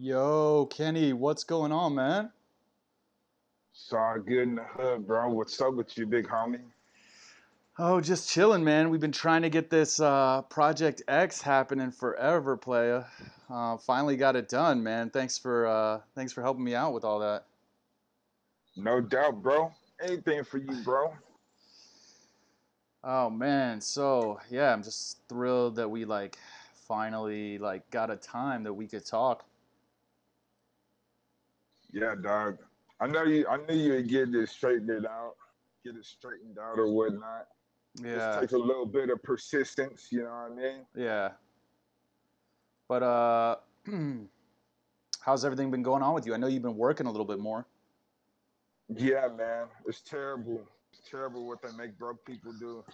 Yo, Kenny, what's going on, man? It's all good in the hood, bro. What's up with you, big homie? Oh, just chilling, man. We've been trying to get this Project X happening forever, playa. Finally got it done, man. Thanks for helping me out with all that. No doubt, bro. Anything for you, bro. Oh man, so yeah, I'm just thrilled that we finally got a time that we could talk. Yeah, dog. I knew you would get it straightened out or whatnot. Just Yeah, takes a little bit of persistence, you know what I mean? yeah. But how's everything been going on with you? I know you've been working a little bit more. Yeah, man. It's terrible. It's terrible what they make broke people do.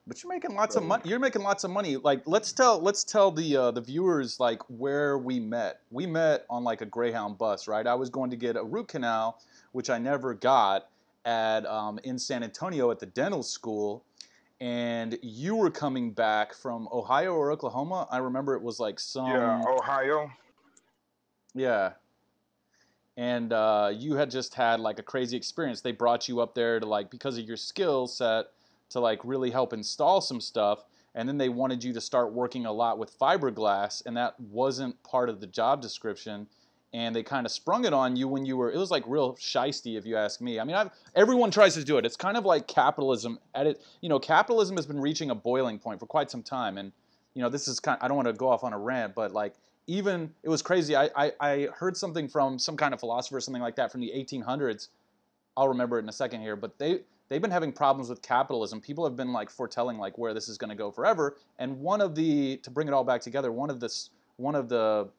But you're making lots of So money. You're making lots of money. Like let's tell the viewers like where we met. We met on like a Greyhound bus, right? I was going to get a root canal, which I never got at in San Antonio at the dental school, and you were coming back from Ohio or Oklahoma. I remember it was like yeah, some Ohio. yeah, and you had just had like a crazy experience. They brought you up there to like because of your skill set to like really help install some stuff, and then they wanted you to start working a lot with fiberglass, and that wasn't part of the job description. And they kind of sprung it on you when you were. It was like real shisty, if you ask me. I mean, everyone tries to do it. It's kind of like capitalism at it. Capitalism has been reaching a boiling point for quite some time, and this is kind. I don't want to go off on a rant, but like even it was crazy. I heard something from some kind of philosopher or something like that from the 1800s. I'll remember it in a second here, but they've been having problems with capitalism. People have been like foretelling like where this is going to go forever. And one of the to bring it all back together, one of the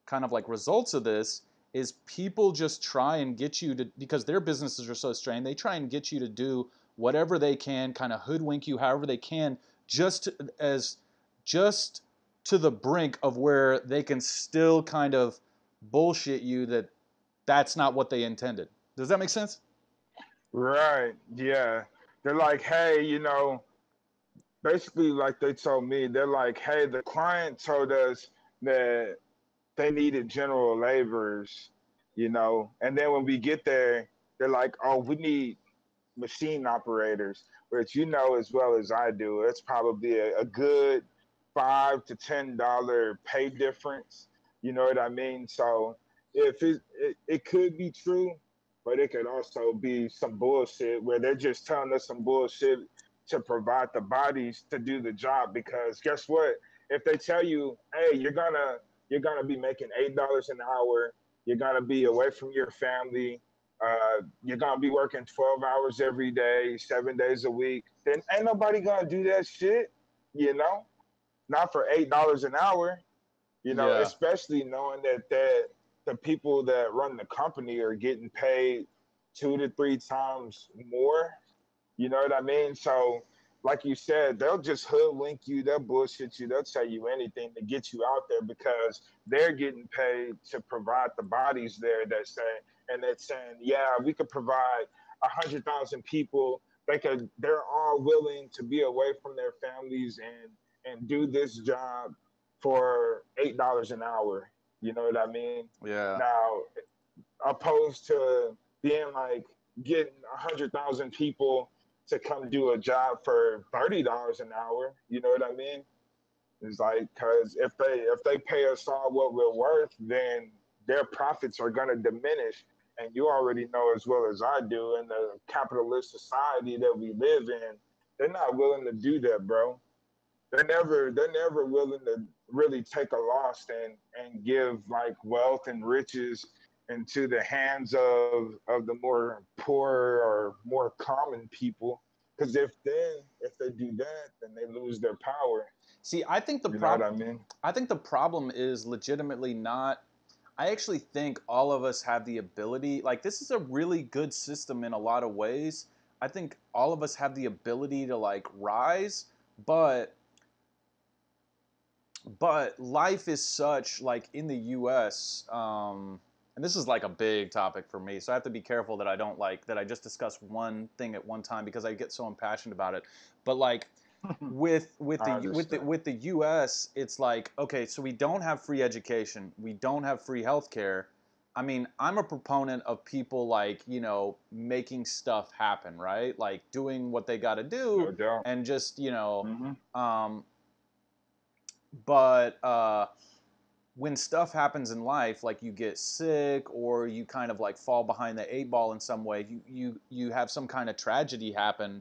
kind of like results of this is people just try and get you to because their businesses are so strained. They try and get you to do whatever they can, kind of hoodwink you however they can, just as just to the brink of where they can still kind of bullshit you that that's not what they intended. Does that make sense? Right. Yeah. They're like, hey, basically like they told me, they're like, hey, the client told us that they needed general laborers, and then when we get there, they're like, oh, we need machine operators, which you know as well as I do, it's probably a good $5 to $10 pay difference. You know what I mean? So if it could be true, but it could also be some bullshit where they're just telling us some bullshit to provide the bodies to do the job. Because guess what? If they tell you, hey, you're gonna be making $8 an hour, you're gonna be away from your family, you're gonna be working 12 hours every day, 7 days a week, then ain't nobody gonna do that shit, you know? Not for $8 an hour, Yeah. especially knowing that the people that run the company are getting paid 2 to 3 times more. You know what I mean? So, like you said, they'll just hoodwink you, they'll bullshit you, they'll tell you anything to get you out there because they're getting paid to provide the bodies there that say, and they're saying, yeah, we could provide 100,000 people. They're all willing to be away from their families and do this job for $8 an hour. You know what I mean? Yeah. Now, opposed to being like getting 100,000 people to come do a job for $30 an hour. You know what I mean? It's like because if they pay us all what we're worth, then their profits are gonna diminish. And you already know as well as I do in the capitalist society that we live in, they're not willing to do that, bro. They're never willing to really take a loss and give like wealth and riches into the hands of the more poor or more common people. Because if they do that, then they lose their power. See, I think the You know what problem I mean? I think the problem is legitimately not I actually think all of us have the ability, like this is a really good system in a lot of ways. I think all of us have the ability to like rise, but life is such like in the US and this is like a big topic for me. So I have to be careful that I don't like that I just discuss one thing at one time because I get so impassioned about it. But like with I the understand. with the U.S., it's like, okay, so we don't have free education, we don't have free healthcare. I mean, I'm a proponent of people like, making stuff happen, right? Like doing what they got to do No doubt. and just, Hmm. um, but when stuff happens in life, like you get sick or you kind of like fall behind the eight ball in some way, you have some kind of tragedy happen.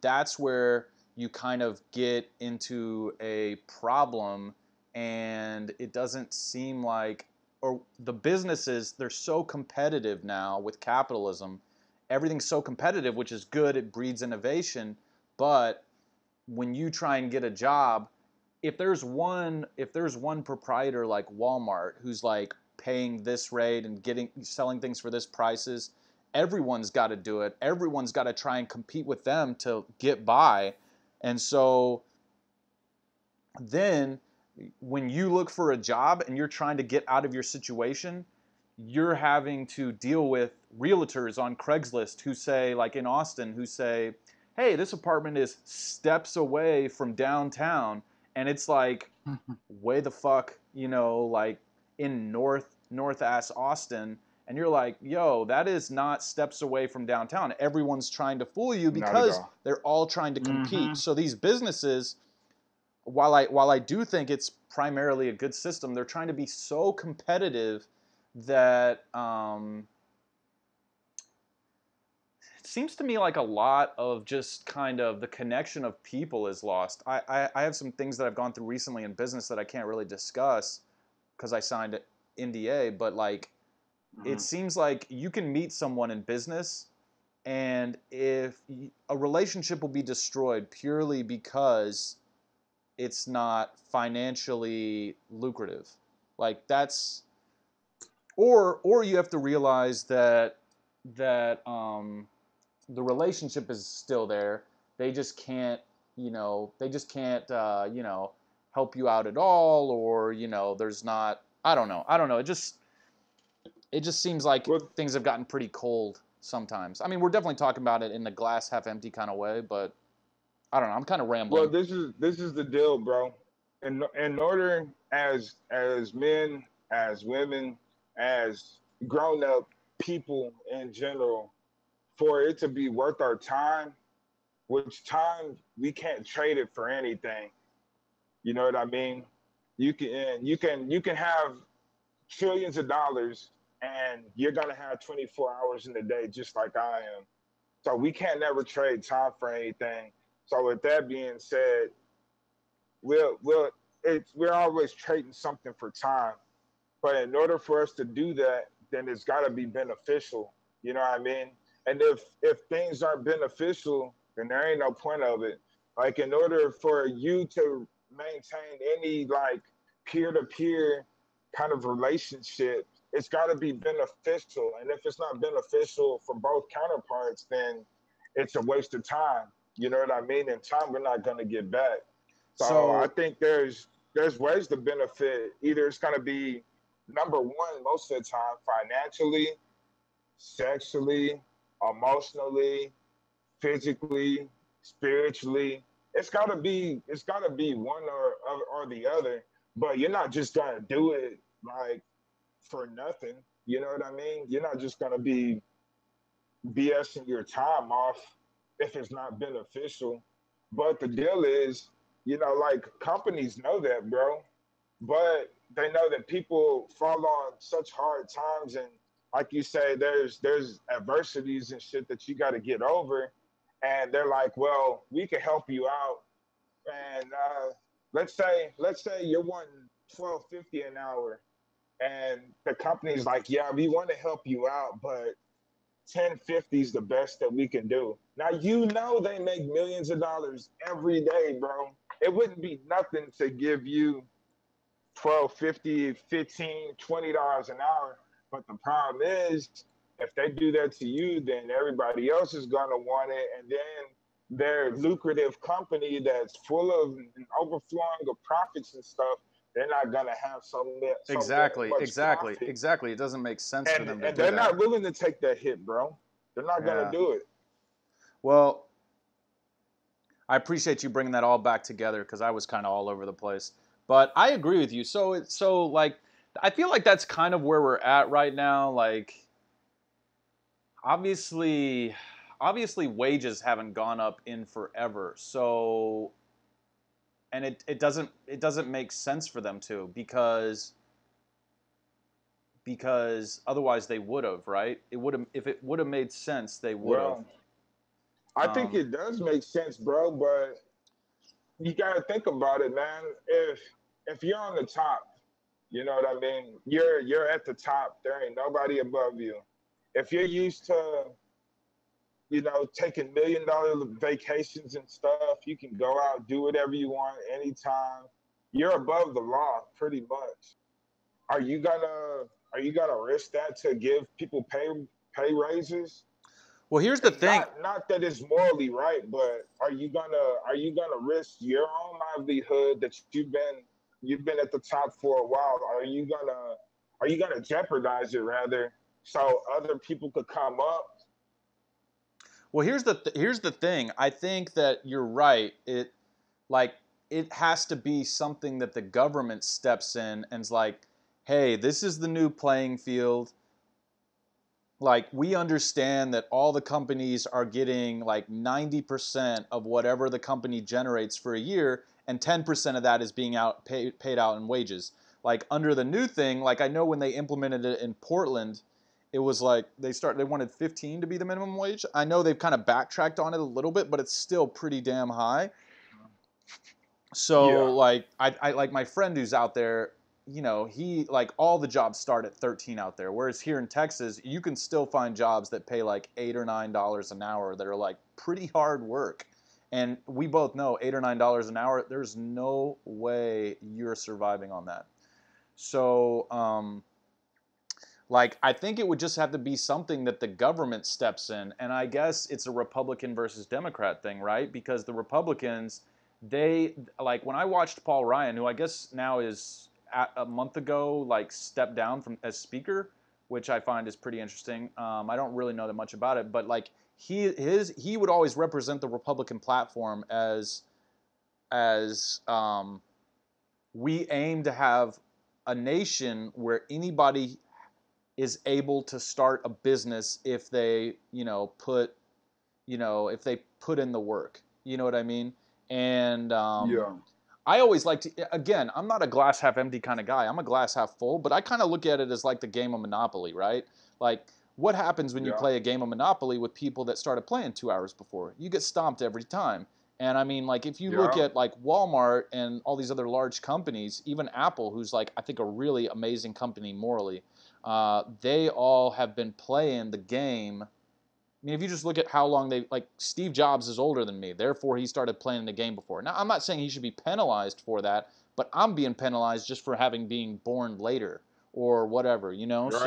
That's where you kind of get into a problem, and it doesn't seem like, or the businesses, they're so competitive now with capitalism. Everything's so competitive, which is good. It breeds innovation, but when you try and get a job, if there's one proprietor like Walmart who's like paying this rate and selling things for this prices, everyone's got to do it. Everyone's got to try and compete with them to get by. And so then when you look for a job and you're trying to get out of your situation, you're having to deal with realtors on Craigslist who say, like in Austin, who say, hey, this apartment is steps away from downtown. And it's like, way the fuck, like in north ass Austin. And you're like, yo, that is not steps away from downtown. Everyone's trying to fool you Not at because all. they're all trying to Hmm. compete. So these businesses, while I do think it's primarily a good system, they're trying to be so competitive that it seems to me like a lot of just kind of the connection of people is lost. I have some things that I've gone through recently in business that I can't really discuss because I signed an NDA, but like it Hmm. seems like you can meet someone in business, and if a relationship will be destroyed purely because it's not financially lucrative. Like that's, or you have to realize that the relationship is still there. They just can't, help you out at all, or there's not. I don't know. I don't know. It just seems like Well, things have gotten pretty cold sometimes. I mean, we're definitely talking about it in the glass half empty kind of way, but I don't know. I'm kind of well, rambling. this is the deal, bro. In order, as men, as women, as grown up people in general, for it to be worth our time, which time we can't trade it for anything. You know what I mean? You can have trillions of dollars, and you're gonna have 24 hours in the day, just like I am. So we can't never trade time for anything. So with that being said, we're always trading something for time. But in order for us to do that, then it's got to be beneficial. You know what I mean? And if things aren't beneficial, then there ain't no point of it. Like in order for you to maintain any like peer to peer kind of relationship, it's got to be beneficial. And if it's not beneficial for both counterparts, then it's a waste of time. You know what I mean? And time we're not going to get back. So I So think there's ways to benefit. Either it's going to be number one most of the time financially, sexually, emotionally, physically, spiritually. It's got to be one or the other. But you're not just gonna do it like for nothing. You know what I mean? You're not just gonna be BSing your time off if it's not beneficial. But the deal is, like companies know that, bro. But they know that people fall on such hard times, and like you say, there's adversities and shit that you got to get over. And they're like, well, we can help you out. And let's say you're wanting 12.50 an hour, and the company's like, yeah, we want to help you out, but 10.50 is the best that we can do. Now they make millions of dollars every day, bro. It wouldn't be nothing to give you 12.50, 15, $20 an hour. But the problem is, if they do that to you, then everybody else is gonna want it, and then their lucrative company that's full of and overflowing of profits and stuff, they're not gonna have exactly, much exactly, profit, exactly. It doesn't make sense for and them to and do they're that. not willing to take that hit, bro. They're not gonna Yeah. do it. Well, I appreciate you bringing that all back together because I was kind of all over the place. But I agree with you. So like I feel like that's kind of where we're at right now. Like obviously obviously wages haven't gone up in forever. So and it doesn't make sense for them to because otherwise they would have, right? It would have if it would have made sense, they would have. Well, I think Um, it does make sense, bro, but you gotta think about it, man. If you're on the top, you know what I mean? You're at the top. There ain't nobody above you. If you're used to, taking $1 million vacations and stuff, you can go out, do whatever you want anytime. You're above the law, pretty much. Are you gonna are you gonna risk that to give people pay raises? well, here's the And thing. not that it's morally right, but are you gonna risk your own livelihood that you've been at the top for a while? Are you gonna jeopardize it rather so other people could come up? Well, here's the thing. I think that you're right. Like it has to be something that the government steps in and's like, "Hey, this is the new playing field. Like we understand that all the companies are getting like 90% of whatever the company generates for a year and 10% of that is being paid out in wages." Like under the new thing, like I know when they implemented it in Portland, it was like they wanted 15 to be the minimum wage. I know they've kind of backtracked on it a little bit, but it's still pretty damn high. So Yeah, like I like my friend who's out there, he like all the jobs start at 13 out there. Whereas here in Texas, you can still find jobs that pay like $8 or $9 an hour that are like pretty hard work. And we both know $8 or $9 an hour, there's no way you're surviving on that. So like I think it would just have to be something that the government steps in, and I guess it's a Republican versus Democrat thing, right? Because the Republicans, they like when I watched Paul Ryan, who I guess now is a month ago like stepped down from as speaker, which I find is pretty interesting. I don't really know that much about it, but like he would always represent the Republican platform as we aim to have a nation where anybody is able to start a business if they, if they put in the work. You know what I mean? And yeah, I always like to, again, I'm not a glass half empty kind of guy. I'm a glass half full, but I kind of look at it as like the game of Monopoly, right? Like, what happens when you yeah, play a game of Monopoly with people that started playing 2 hours before? You get stomped every time. And I mean, like, if you look yeah. at like Walmart and all these other large companies, even Apple, who's like, I think a really amazing company morally, they all have been playing the game. I mean, if you just look at how long like Steve Jobs is older than me, therefore he started playing the game before. Now, I'm not saying he should be penalized for that, but I'm being penalized just for having being born later or whatever, you know? Right.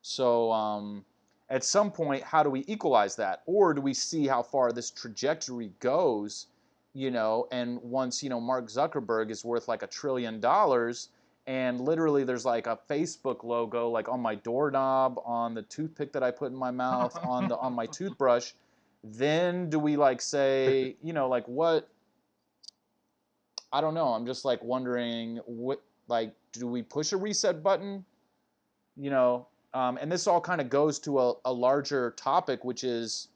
So at some point, how do we equalize that? Or do we see how far this trajectory goes, and once, Mark Zuckerberg is worth like $1 trillion, and literally there's like a Facebook logo like on my doorknob, on the toothpick that I put in my mouth, on my toothbrush, then do we like say, like what? I don't know. I'm just like wondering what, like, do we push a reset button? And this all kind of goes to a larger topic, which is,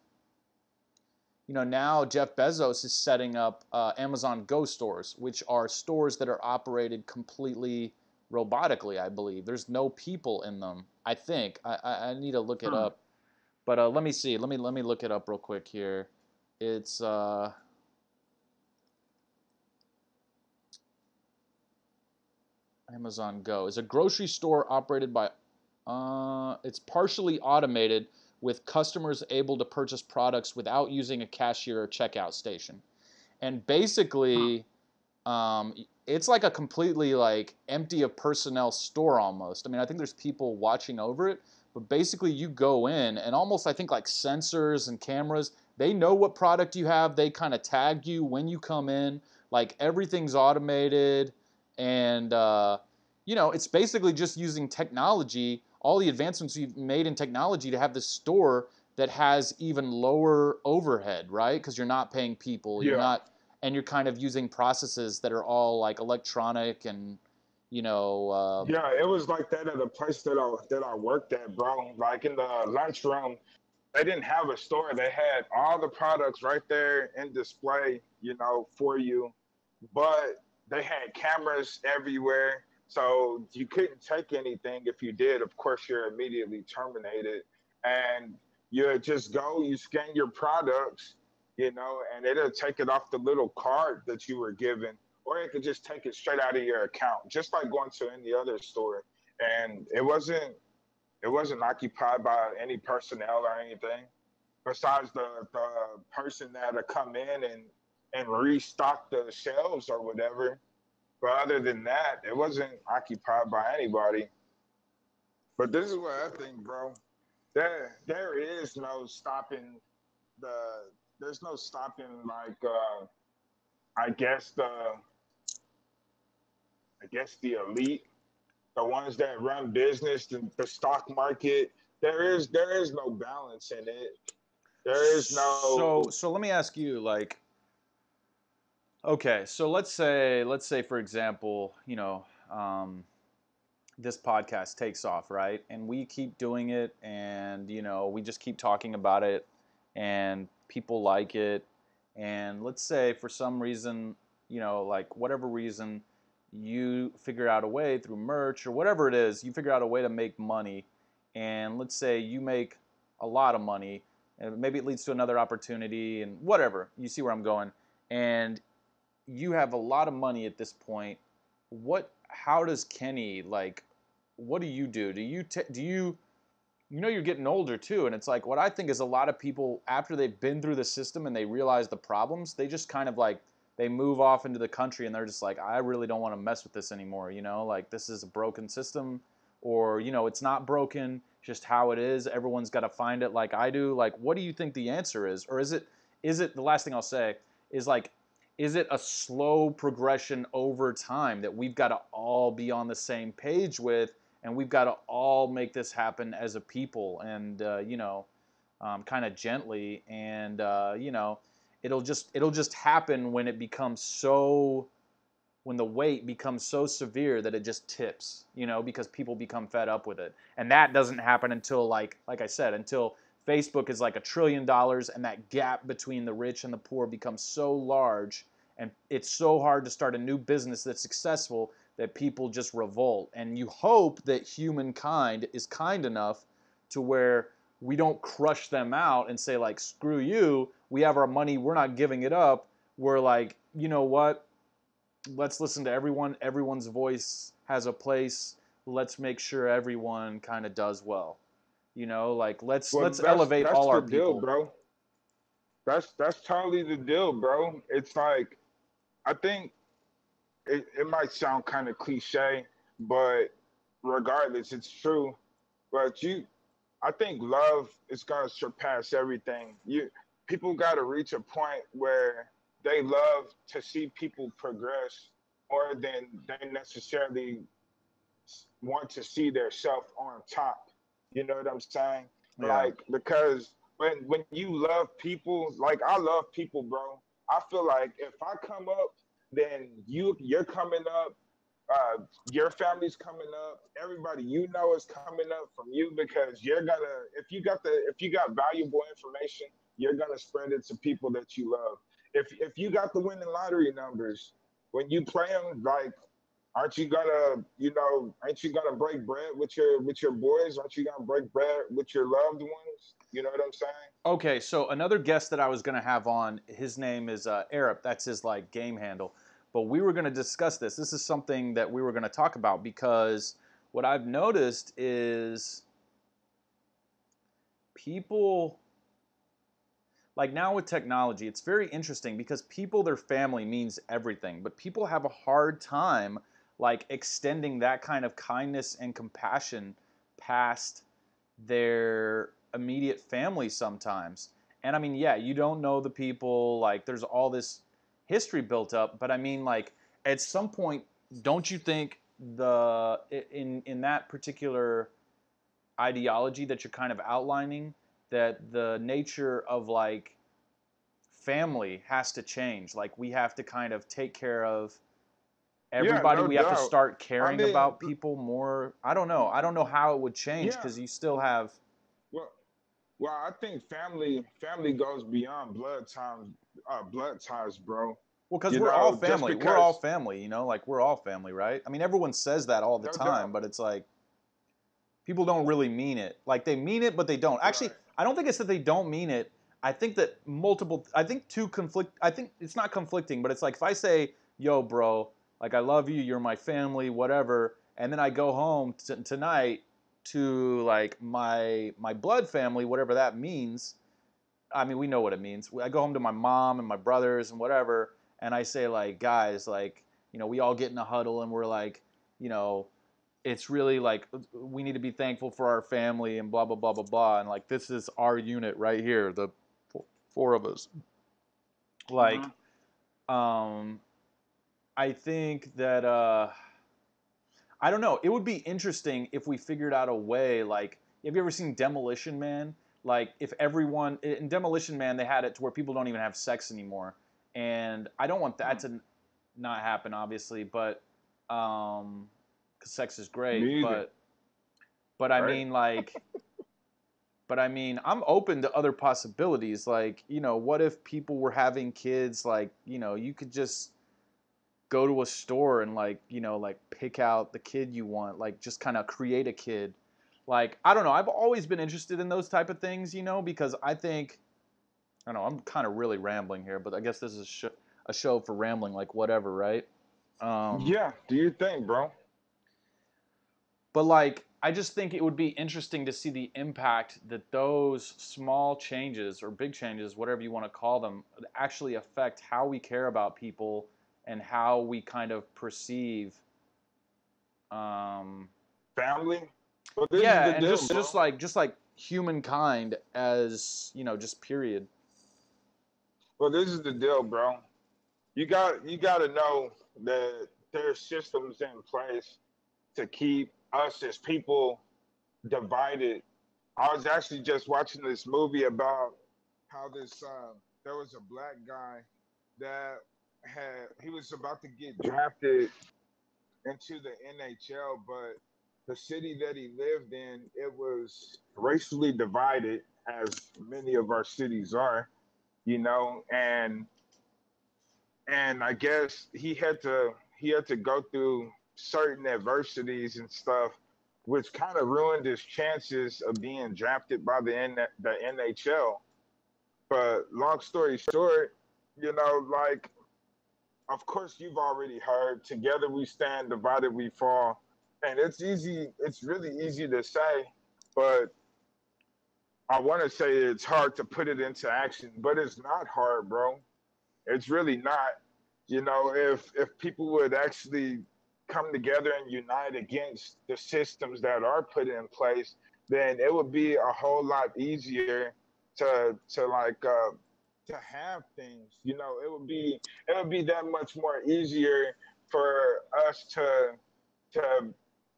now Jeff Bezos is setting up Amazon Go stores, which are stores that are operated completely robotically, I believe. There's no people in them, I think. I need to look it Hmm. up. But let me see. Let me look it up real quick here. It's Amazon Go. It's a grocery store operated by. It's partially automated with customers able to purchase products without using a cashier or checkout station. And basically, it's like a completely like empty of personnel store almost. I mean, I think there's people watching over it, but basically you go in and almost I think like sensors and cameras, they know what product you have. They kind of tag you when you come in. Like everything's automated, and it's basically just using technology, all the advancements we've made in technology to have this store that has even lower overhead, right? Because you're not paying people, you're Yeah. not, and you're kind of using processes that are all like electronic and, you know, Yeah, it was like that at a place that I worked at, bro. Like in the lunchroom, they didn't have a store. They had all the products right there in display, for you. But they had cameras everywhere. So you couldn't take anything. If you did, of course, you're immediately terminated. And you just go, you scan your products, and it'll take it off the little card that you were given, or it could just take it straight out of your account, just like going to any other store. And it wasn't occupied by any personnel or anything besides the person that'll come in and restock the shelves or whatever. But other than that, it wasn't occupied by anybody. But this is what I think, bro. There is no stopping the there's no stopping like I guess the the elite, the ones that run business, the stock market. There is no balance in it. There is no. so let me ask you, like, okay, so let's say for example, this podcast takes off, right? And we keep doing it, and we just keep talking about it, and people like it. And let's say for some reason, like whatever reason, you figure out a way through merch or whatever it is, you figure out a way to make money. And let's say you make a lot of money, and maybe it leads to another opportunity, and whatever. You see where I'm going. And you have a lot of money at this point. How does Kenny, like, what do you do? You're getting older too, and it's like what I think is a lot of people, after they've been through the system and they realize the problems, they just kind of like they move off into the country and they're just like, I really don't want to mess with this anymore, like this is a broken system, or it's not broken, just how it is. Everyone's got to find it like I do. Like, what do you think the answer is? Or is it the last thing I'll say is like, is it a slow progression over time that we've got to all be on the same page with, and we've got to all make this happen as a people, and kind of gently, and it'll just happen when it becomes when the weight becomes so severe that it just tips, because people become fed up with it. And that doesn't happen until, like I said, until Facebook is like $1 trillion, and that gap between the rich and the poor becomes so large, and it's so hard to start a new business that's successful that people just revolt. And you hope that humankind is kind enough to where we don't crush them out and say, like, screw you, we have our money, we're not giving it up. We're like, you know what? Let's listen to everyone. Everyone's voice has a place. Let's make sure everyone kind of does well. Like let's Well, elevate that's all the our deal, people. bro. That's totally the deal, bro. It's like I think it might sound kind of cliche, but regardless, it's true. But I think love is gonna surpass everything. People gotta reach a point where they love to see people progress more than they necessarily want to see their self on top. You know what I'm saying? Yeah. Like because when you love people, like I love people, bro. I feel like if I come up, then you're coming up, your family's coming up, everybody is coming up from you because you're gonna if you got valuable information, you're gonna spread it to people that you love. If you got the winning lottery numbers, when you play them, like aren't you gonna break bread with your boys? Aren't you gonna break bread with your loved ones? You know what I'm saying? Okay, so another guest that I was going to have on, his name is Arab. That's his like game handle. But we were going to discuss this. This is something that we were going to talk about, because what I've noticed is people, like now with technology, it's very interesting because people, their family means everything, but people have a hard time like extending that kind of kindness and compassion past their immediate family sometimes. And I mean, yeah, you don't know the people, like there's all this history built up, but I mean, like at some point, don't you think in that particular ideology that you're kind of outlining, that the nature of like family has to change. Like we have to kind of take care of Yeah, everybody. no We have to doubt. start I caring mean, about people more. I don't know. I don't know how it would change yeah. because you still have. Well, well, I think family goes beyond blood ties, bro. Well, because You we're all know, just family. We're all because, family, you know, like we're all family, right? I mean, everyone says that all the no time, doubt. but it's like people don't really mean it. Like they mean it, but they don't. Actually, Right. I don't think it's that they don't mean it. I think that I think two conflict, I think it's not conflicting, but it's like if I say, yo, bro, like I love you, you're my family, whatever, and then I go home tonight to like my blood family, whatever that means. I mean, we know what it means. I go home to my mom and my brothers and whatever, and I say like, guys, like, you know, we all get in a huddle and we're like, you know, it's really like we need to be thankful for our family and blah blah blah blah blah, and like this is our unit right here, the four of us. Hmm. Like, um, I think that I don't know. It would be interesting if we figured out a way. Like, have you ever seen Demolition Man? Like, if everyone in Demolition Man, they had it to where people don't even have sex anymore, and I don't want that to not happen, obviously, but because sex is great, Me either. but I Right. mean, like, but I mean, I'm open to other possibilities. Like, you know, what if people were having kids? Like, you know, you could just go to a store and like, you know, like pick out the kid you want, like just kind of create a kid. Like, I don't know. I've always been interested in those type of things, you know, because I think I don't know. I'm kind of really rambling here, but I guess this is a show for rambling, like whatever, right? Um, Yeah. Do you think, bro? but like, I just think it would be interesting to see the impact that those small changes or big changes, whatever you want to call them, actually affect how we care about people and how we kind of perceive um, Family. Well, this is yeah, the and deal, just bro. like humankind as you know, just period. Well, this is the deal, bro. You got to know that there's systems in place to keep us as people divided. I was actually just watching this movie about how this there was a black guy that he was about to get drafted into the NHL, but the city that he lived in, it was racially divided, as many of our cities are, you know, and I guess he had to go through certain adversities and stuff, which kind of ruined his chances of being drafted by the NHL. But long story short, you know, like of course you've already heard, together we stand, divided we fall. And it's easy, it's really easy to say, but I want to say it's hard to put it into action, but it's not hard, bro. It's really not. You know, if people would actually come together and unite against the systems that are put in place, then it would be a whole lot easier to like to have things. You know, it would be that much more easier for us to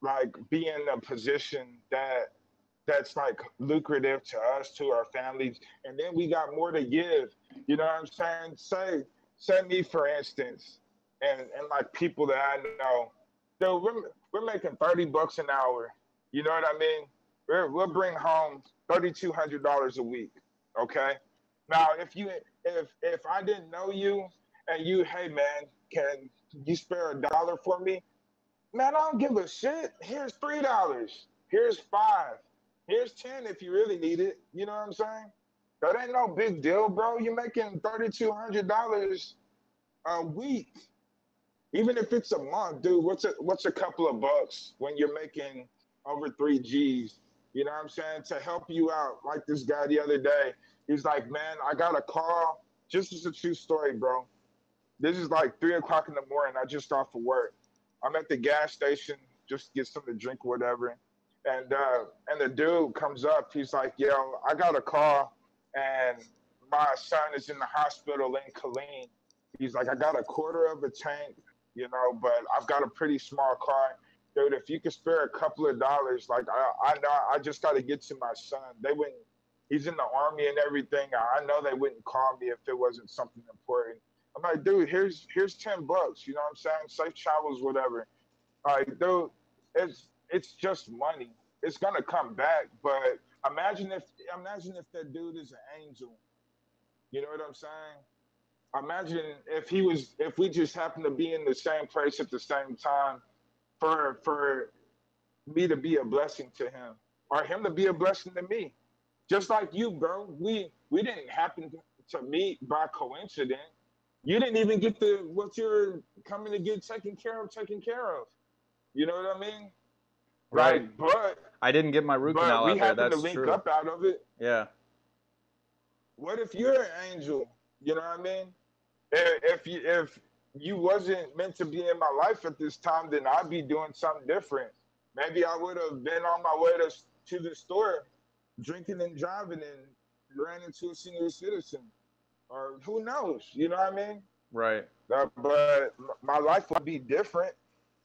like be in a position that's like lucrative to us, to our families, and then we got more to give. You know what I'm saying? Say me for instance, and like people that I know, dude, we're making $30 an hour. You know what I mean? We'll bring home $3,200 a week. Okay. Now, if I didn't know you and you, hey man, can you spare $1 for me? Man, I don't give a shit. Here's $3. Here's five. Here's 10 if you really need it. You know what I'm saying? That ain't no big deal, bro. You're making $3,200 a week. Even if it's a month, dude, what's a couple of bucks when you're making over 3 G's? You know what I'm saying? To help you out. Like this guy the other day, he's like, man, I got a call. Just as a true story, bro. This is like 3 o'clock in the morning. I just off of work. I'm at the gas station just to get something to drink or whatever. And the dude comes up. He's like, "Yo, I got a call, and my son is in the hospital in Killeen." He's like, "I got a quarter of a tank, you know, but I've got a pretty small car, dude. If you could spare a couple of dollars, like I know I just got to get to my son." He's in the army and everything. I know they wouldn't call me if it wasn't something important. I'm like, dude, here's $10. You know what I'm saying? Safe travels, whatever. Like, dude, it's just money. It's gonna come back. But imagine if that dude is an angel. You know what I'm saying? Imagine if we just happened to be in the same place at the same time for me to be a blessing to him or him to be a blessing to me. Just like you, bro. We didn't happen to meet by coincidence. You didn't even get the what you're coming to get taken care of. You know what I mean? Right. Like, but I didn't get my root but canal we out there. happen to That's link true. up out of it. Yeah. What if you're an angel? You know what I mean? If you wasn't meant to be in my life at this time, then I'd be doing something different. Maybe I would have been on my way to the store, drinking and driving, and ran into a senior citizen, or who knows? You know what I mean? Right. But my life would be different.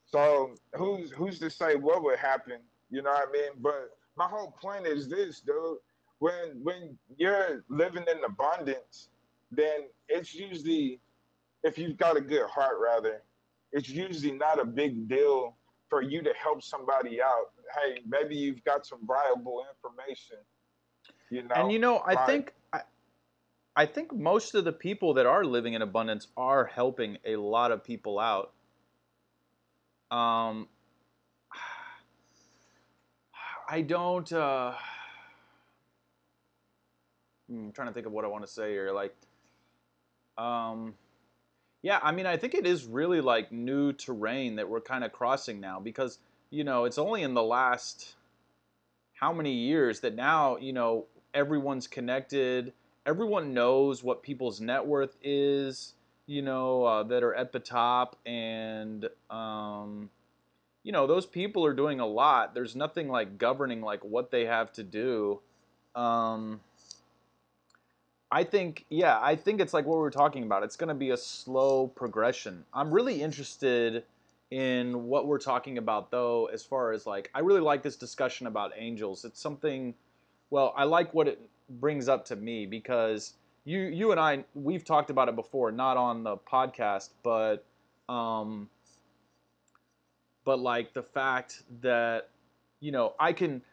So who's to say what would happen? You know what I mean? But my whole point is this, dude. When you're living in abundance, then it's usually, if you've got a good heart, rather, it's usually not a big deal for you to help somebody out. Hey, maybe you've got some viable information. You And know, like, I think most of the people that are living in abundance are helping a lot of people out. Um, I don't. I'm trying to think of what I want to say here. Like, um, yeah, I mean, I think it is really like new terrain that we're kind of crossing now because it's only in the last how many years that now everyone's connected. Everyone knows what people's net worth is. That are at the top, and those people are doing a lot. There's nothing like governing like what they have to do. Um, I think it's like what we were talking about. It's going to be a slow progression. I'm really interested in what we're talking about, though, as far as like, I really like this discussion about angels. It's something, well, I like what it brings up to me because you and I, we've talked about it before, not on the podcast, um, but like the fact that I can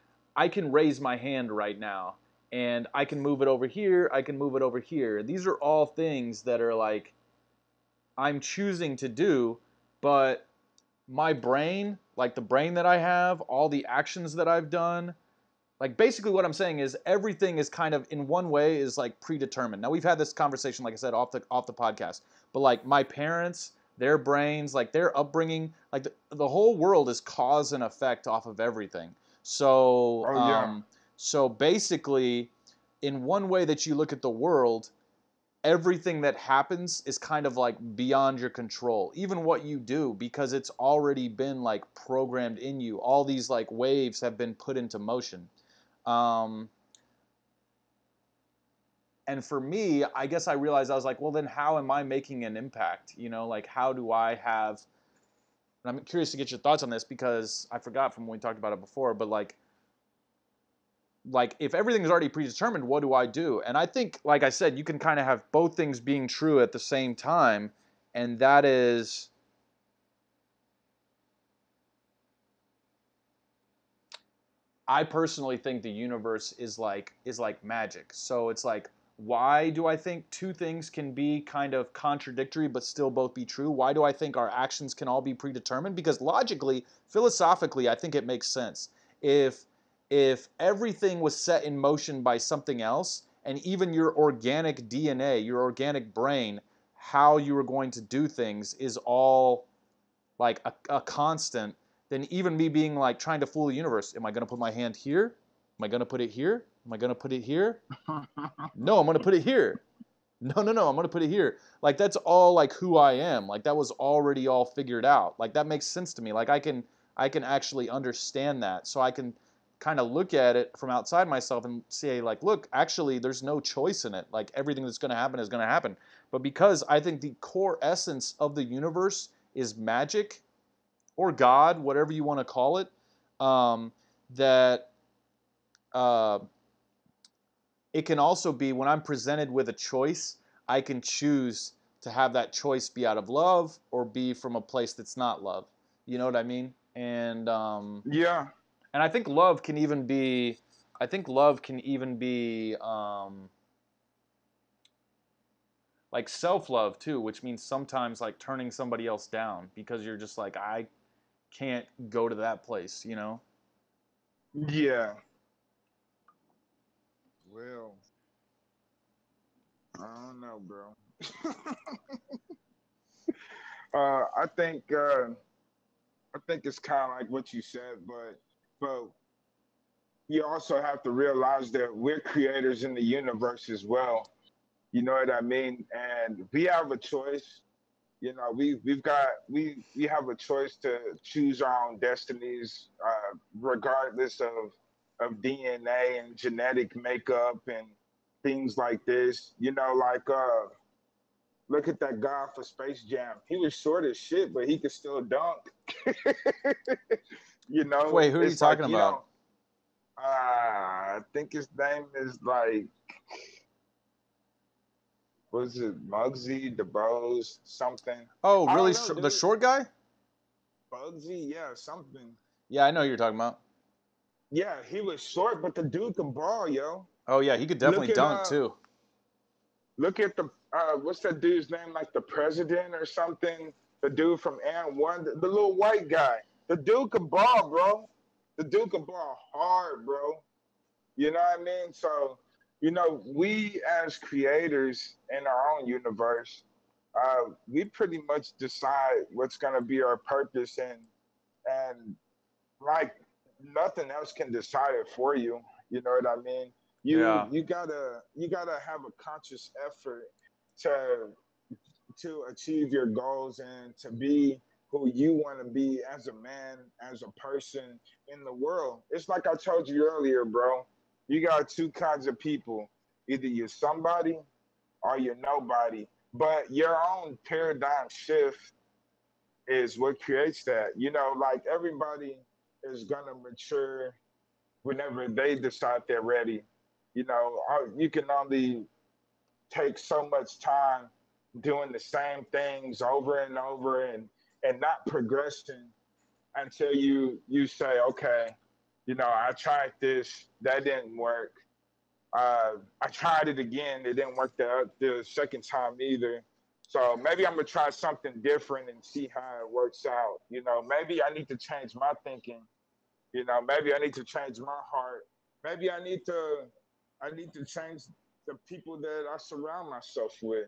raise my hand right now and I can move it over here, I can move it over here. These are all things that are like I'm choosing to do, but my brain, like the brain that I have, all the actions that I've done, like basically what I'm saying is everything is kind of in one way is like predetermined. Now we've had this conversation, like I said, off the podcast, but like my parents, their brains, like their upbringing, like the whole world is cause and effect off of everything. So oh yeah, so basically, in one way that you look at the world, everything that happens is kind of like beyond your control, even what you do, because it's already been like programmed in you. All these like waves have been put into motion. um, and for me, I guess I realized I was like, well, then how am I making an impact? Like how do I have, and I'm curious to get your thoughts on this because I forgot from when we talked about it before, but like if everything is already predetermined, what do I do? And I think, like I said, you can kind of have both things being true at the same time, and that is, I personally think the universe is like magic. So it's like, why do I think two things can be kind of contradictory but still both be true? Why do I think our actions can all be predetermined? Because logically, philosophically, I think it makes sense. If if everything was set in motion by something else, and even your organic DNA, your organic brain, how you were going to do things is all like a constant, then even me being like trying to fool the universe, am I going to put my hand here? Am I going to put it here? Am I going to put it here? No, I'm going to put it here. No, no, no, I'm going to put it here. Like that's all like who I am. Like that was already all figured out. Like that makes sense to me. Like I can actually understand that. So I can kind of look at it from outside myself and say like, look, actually there's no choice in it. Like everything that's going to happen is going to happen. But because I think the core essence of the universe is magic or God, whatever you want to call it, that uh, it can also be when I'm presented with a choice, I can choose to have that choice be out of love or be from a place that's not love. You know what I mean? Yeah. And I think love can even be, I think love can even be like self love too, which means sometimes like turning somebody else down because you're just like, I can't go to that place, you know? Yeah. Well, I don't know, bro. I think it's kind of like what you said, but you also have to realize that we're creators in the universe as well. You know what I mean? And we have a choice. You know, we have a choice to choose our own destinies, regardless of DNA and genetic makeup and things like this. You know, like look at that guy for Space Jam. He was short as shit, but he could still dunk. You know, Wait, who are you it's like talking you don't. about? I think his name is like, was it Muggsy, DeBose, something? Oh, I really? don't know, The dude. short guy? Bugsy, yeah, something. Yeah, I know who you're talking about. Yeah, he was short, but the dude can ball, yo. Oh, yeah, he could definitely Look at dunk too. the what's that dude's name? Like the president or something? The dude from and one, the little white guy. The dude can ball, bro. The dude can ball hard, bro. You know what I mean? So, you know, we as creators in our own universe, we pretty much decide what's gonna be our purpose, and like nothing else can decide it for you. You know what I mean? Yeah. You gotta have a conscious effort to achieve your goals and to be who you want to be as a man, as a person in the world. It's like I told you earlier, bro. You got two kinds of people. Either you're somebody or you're nobody. But your own paradigm shift is what creates that. You know, like everybody is gonna mature whenever they decide they're ready. You know, you can only take so much time doing the same things over and over and not progressing until you say, okay, you know, I tried this, that didn't work. I tried it again, it didn't work the second time either. So maybe I'm gonna try something different and see how it works out. You know, maybe I need to change my thinking. You know, maybe I need to change my heart. Maybe I need to change the people that I surround myself with.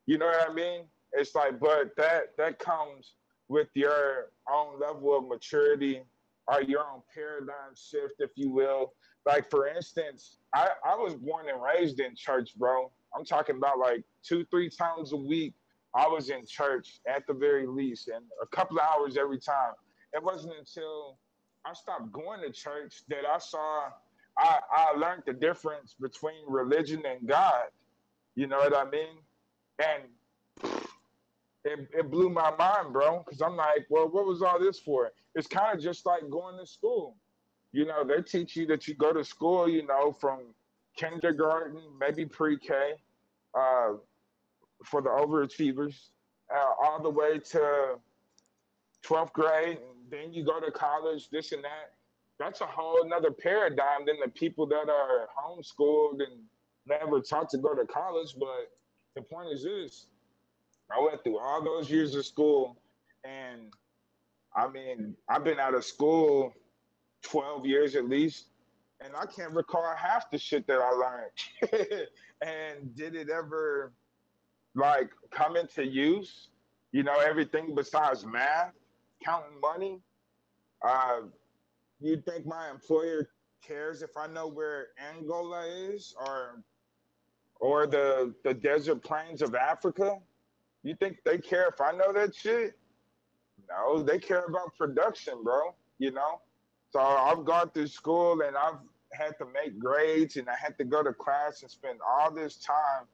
You know what I mean? It's like, but that comes with your own level of maturity or your own paradigm shift, if you will. Like for instance, I was born and raised in church, bro. I'm talking about like 2, 3 times a week. I was in church at the very least, and a couple of hours every time. It wasn't until I stopped going to church that I learned the difference between religion and God. You know what I mean? And it blew my mind, bro. Because I'm like, well, what was all this for? It's kind of just like going to school. You know, they teach you that you go to school, you know, from kindergarten, maybe pre-K, uh, for the overachievers, all the way to 12th grade, and then you go to college, this and that. That's a whole another paradigm than the people that are homeschooled and never taught to go to college. But the point is this: I went through all those years of school, and I mean, I've been out of school 12 years at least, and I can't recall half the shit that I learned. And did it ever like come into use? You know, everything besides math, counting money. Uh, you think my employer cares if I know where Angola is or the desert plains of Africa? You think they care if I know that shit? No, they care about production, bro. You know? So I've gone through school and I've had to make grades and I had to go to class and spend all this time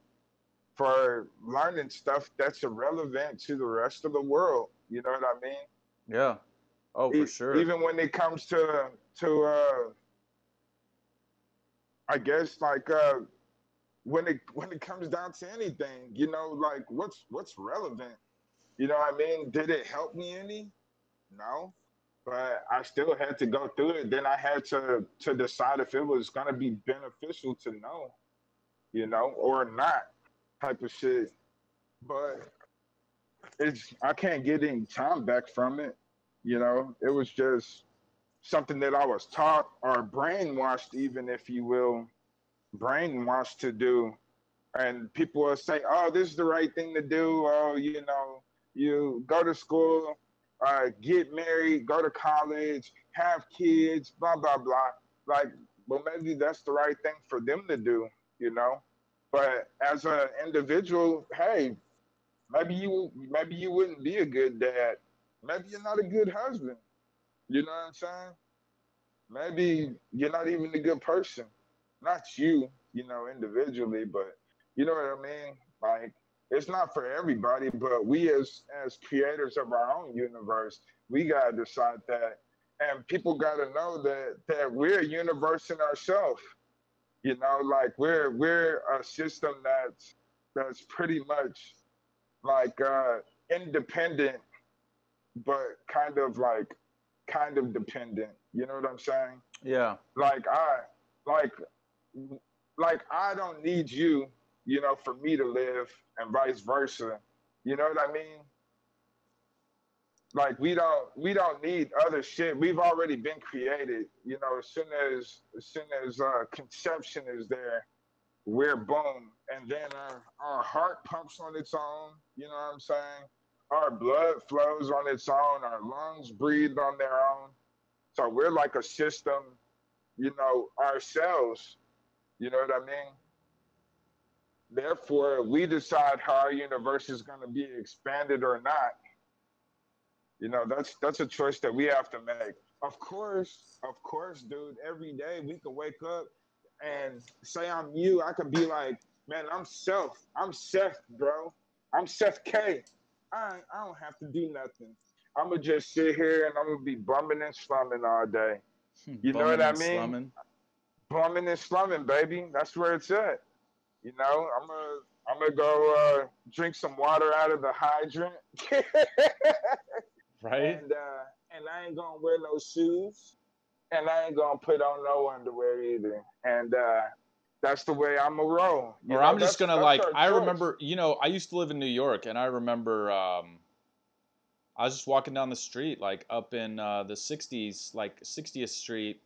for learning stuff that's irrelevant to the rest of the world. You know what I Yeah. Oh, for mean? sure. Even when it comes to I guess like when it comes down to anything, you know, like what's relevant? You know what I mean? Did it help me any? No. But I still had to go through it. Then I had to decide if it was gonna be beneficial to know, you know, or not type of shit. But it's I can't get any time back from it. You know, it was just something that I was taught or brainwashed, even if you will, brainwashed to do. And people will say, "Oh, this is the right thing to do." Oh, you know, you go to school, get married, go to college, have kids, blah blah blah. Like, well, maybe that's the right thing for them to do, you know. But as an individual, hey, maybe you wouldn't be a good dad. Maybe you're not a good husband. You know what I'm saying? Maybe you're not even a good person. Not you, you know, individually, but you know what I mean? Like it's not for everybody, but we as creators of our own universe, we gotta decide that. And people gotta know that we're a universe in ourselves. You know, like we're a system that's pretty much like independent but kind of dependent. You know what I'm saying? Yeah. Like like like I don't need you, you know, for me to live and vice versa. You know what I mean? Like we don't need other shit. We've already been created. You know, as soon as conception is there, we're boom, and then our heart pumps on its own. You know what I'm saying? Our blood flows on its own. Our lungs breathe on their own. So we're like a system, you know, ourselves. You know what I mean? Therefore, we decide how our universe is going to be expanded or not. You know, that's a choice that we have to make. Of course, dude. Every day we can wake up and say I'm you. I could be like, man, I'm Seth, bro. I'm Seth K. I don't have to do nothing. I'm gonna just sit here and I'm gonna be bumming and slumming all day. You know what Bumming I and mean? slumming. Bumming and slumming, baby. That's where it's at. You know, I'm gonna go drink some water out of the hydrant, Right? and I ain't gonna wear no shoes, and I ain't gonna put on no underwear either. And that's the way I'm gonna roll. You Or know, I'm just gonna that's like our I choice. remember, I used to live in New York, and I remember I was just walking down the street, like up in the '60s, like 60th Street,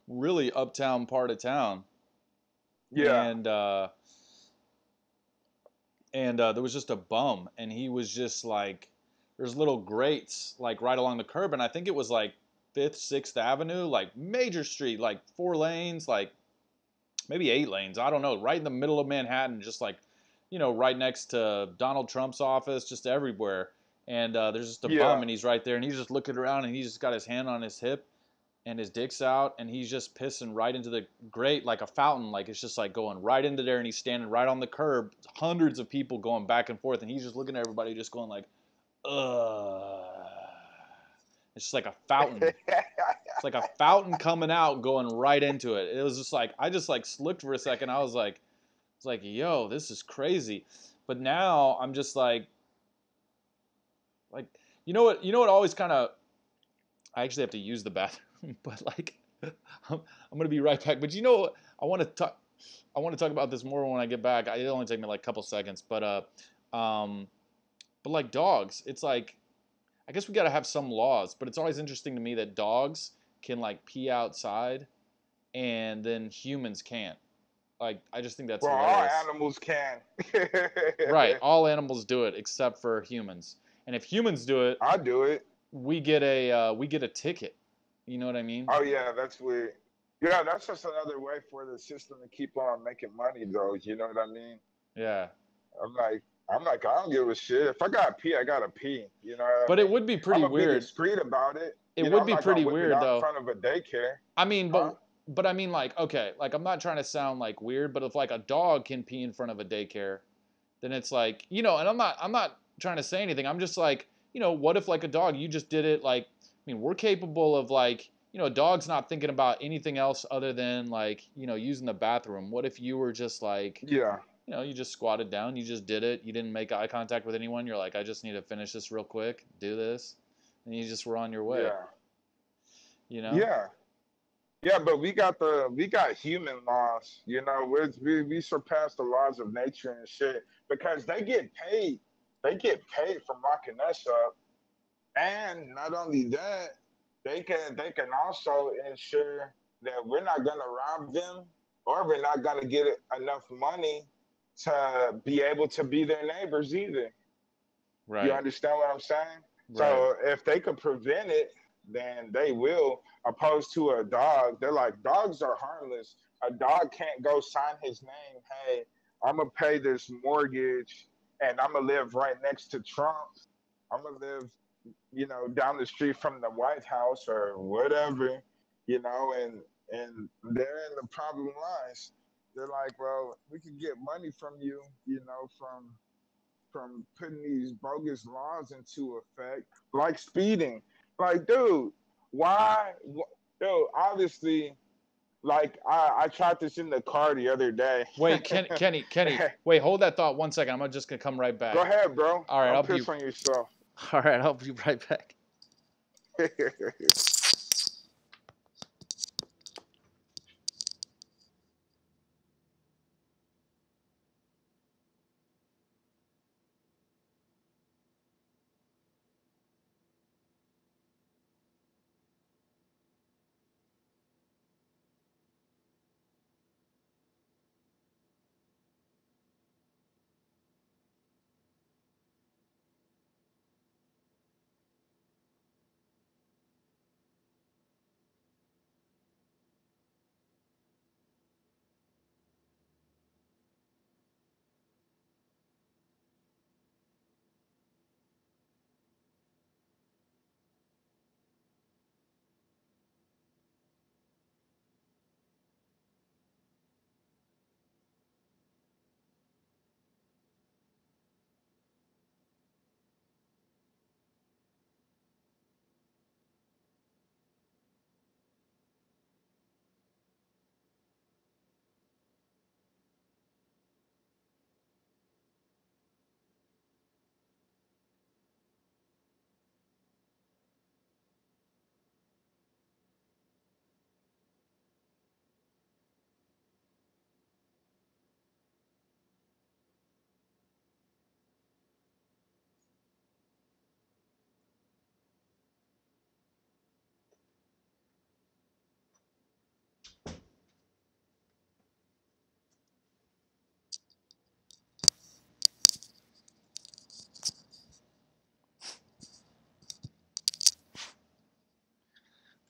really uptown part of town, Yeah, and there was just a bum, and he was just like, there's little grates like right along the curb, and I think it was like Fifth, Sixth Avenue, like major street, like 4 lanes, like maybe 8 lanes, I don't know, right in the middle of Manhattan, just like, right next to Donald Trump's office, just everywhere. And there's just a bum, yeah. and he's right there, and he's just looking around, and he's just got his hand on his hip, and his dick's out, and he's just pissing right into the grate like a fountain, like it's just like going right into there, and he's standing right on the curb, hundreds of people going back and forth, and he's just looking at everybody, just going like, ugh. It's just like a fountain. It's like a fountain coming out, going right into it. It was just like I just like looked for a second. I was like, it's like, yo, this is crazy. But now I'm just like, you know what? Always kind of. I actually have to use the bathroom, but like, I'm gonna be right back. But I want to talk. I want to talk about this more when I get back. It'll only take me like a couple seconds, um, but like dogs, it's like I guess we gotta have some laws. But it's always interesting to me that dogs can like pee outside, and then humans can't. Like, I just think that's Well, all hilarious. animals can. Right, all animals do it except for humans. And if humans do it, I do it. we get a ticket. You know what I mean? Oh yeah, that's weird. Yeah, that's just another way for the system to keep on making money, though. You know what I mean? Yeah. I'm like, I don't give a shit. If I gotta pee, I gotta pee. You know what I But it mean? would be I'm pretty gonna be weird. discreet about it. It You know, would I'm be not gonna pretty whip it weird out in though. front of a daycare, I mean, huh? but I mean like, okay, like I'm not trying to sound like weird, but if like a dog can pee in front of a daycare, then it's like, and I'm not trying to say anything. I'm just like, what if like a dog, you just did it like, I mean, we're capable of like, a dog's not thinking about anything else other than like, using the bathroom. What if you were just like, Yeah. you just squatted down, you just did it, you didn't make eye contact with anyone. You're like, I just need to finish this real quick, do this, and you just were on your way. Yeah. You know? Yeah. Yeah, but we got human laws, we surpass the laws of nature and shit because they get paid for locking us up, and not only that, they can also ensure that we're not gonna rob them or we're not gonna get enough money to be able to be their neighbors either. You Right. understand what I'm saying? Right. So if they could prevent it, then they will. Opposed to a dog, they're like, dogs are harmless. A dog can't go sign his name. Hey, I'm gonna pay this mortgage, and I'm gonna live right next to Trump. I'm gonna live, down the street from the White House or whatever, and therein the problem lies. They're like, well, we can get money from you, from putting these bogus laws into effect, like speeding. Like, dude, why? Dude, obviously, like I tried this in the car the other day. Wait, Kenny, wait, hold that thought 1 second. I'm just gonna come right Go back. ahead, bro. All right, Don't I'll be. piss on yourself. All right, I'll be right back.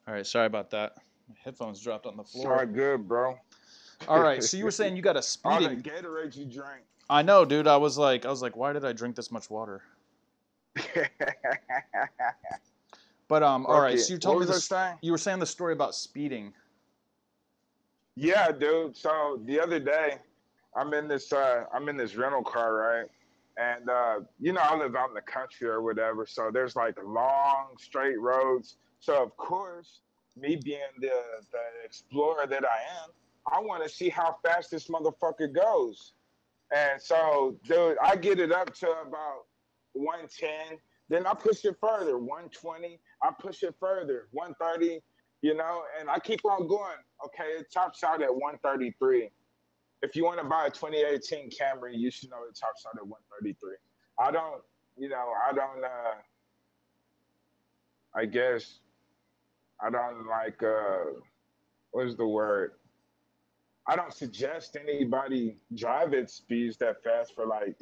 All right, sorry about that. My headphones dropped on the floor. Sorry, good, bro. All right, so you were saying you got a All speeding. that Gatorade you drank. I know, dude. I was like, why did I drink this much water? But all Fuck right. it. So you What told me was I this. saying? You were saying the story about speeding. Yeah, dude. So the other day, I'm in this rental car, right? And I live out in the country or whatever, so there's like long straight roads. So of course, me being the explorer that I am, I want to see how fast this motherfucker goes. And so, dude, I get it up to about 110. Then I push it further, 120. I push it further, 130, and I keep on going. Okay, it tops out at 133. If you want to buy a 2018 Camry, you should know it tops out at 133. I don't, I guess, I don't like, what is the word? I don't suggest anybody drive at speeds that fast for like,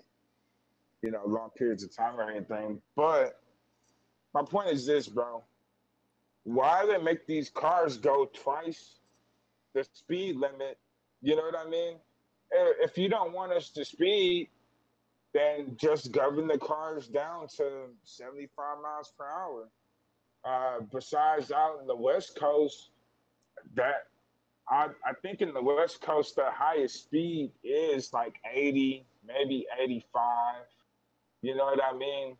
long periods of time or anything. But my point is this, bro. Why they make these cars go twice the speed limit? You know what I mean? If you don't want us to speed, then just govern the cars down to 75 miles per hour. Besides, out in the West Coast, that I think in the West Coast the highest speed is like 80, maybe 85. You know what I mean?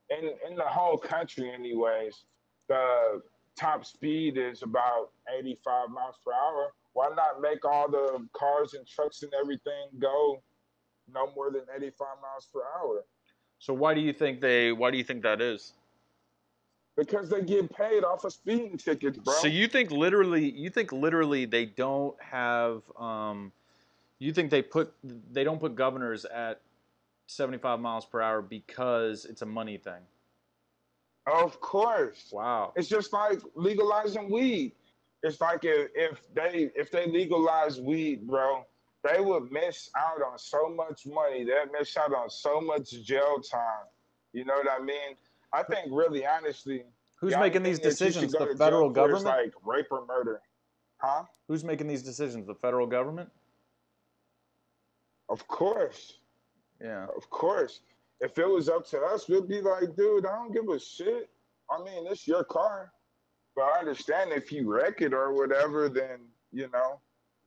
In the whole country, anyways. The top speed is about 85 miles per hour. Why not make all the cars and trucks and everything go no more than 85 miles per hour? So why do you think that is? Because they get paid off of speeding tickets, So bro. you think literally they don't have you think they don't put governors at 75 miles per hour because it's a money thing. Of course. Wow. It's just like legalizing weed. It's like if they legalize weed, bro, they would miss out on so much money. They'd miss out on so much jail time. You know what I mean? I think really honestly, Who's the only making these thing that you should decisions? go The to jail federal for is government? like rape or murder. Huh? Who's making these decisions? The federal government? Of course. Yeah. Of course. If it was up to us, we'd be like, dude, I don't give a shit. I mean, it's your car. But I understand if you wreck it or whatever, then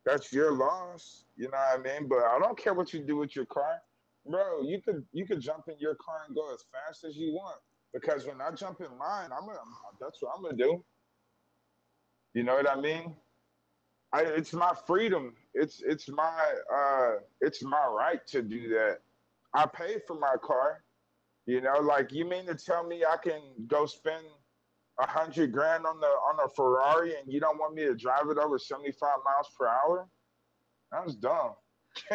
that's your loss. You know what I mean? But I don't care what you do with your car, bro. You could jump in your car and go as fast as you want. Because when I jump in mine, that's what I'm gonna do. You know what I mean? It's my freedom. It's my right to do that. I paid for my car. Like you mean to tell me I can go spend 100 grand on a Ferrari and you don't want me to drive it over 75 miles per hour? That's dumb.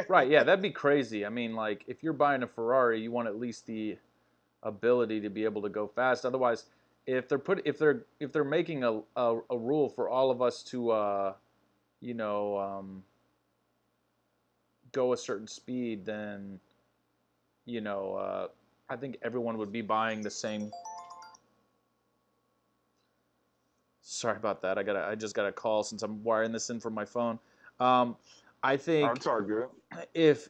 Right, yeah, that'd be crazy. I mean, like if you're buying a Ferrari, you want at least the ability to be able to go fast. Otherwise, if they're making a rule for all of us to you know go a certain speed, then you know I think everyone would be buying the same. Sorry about that. I just got a call since I'm wiring this in from my phone. Um, I Oh, think it's all good. if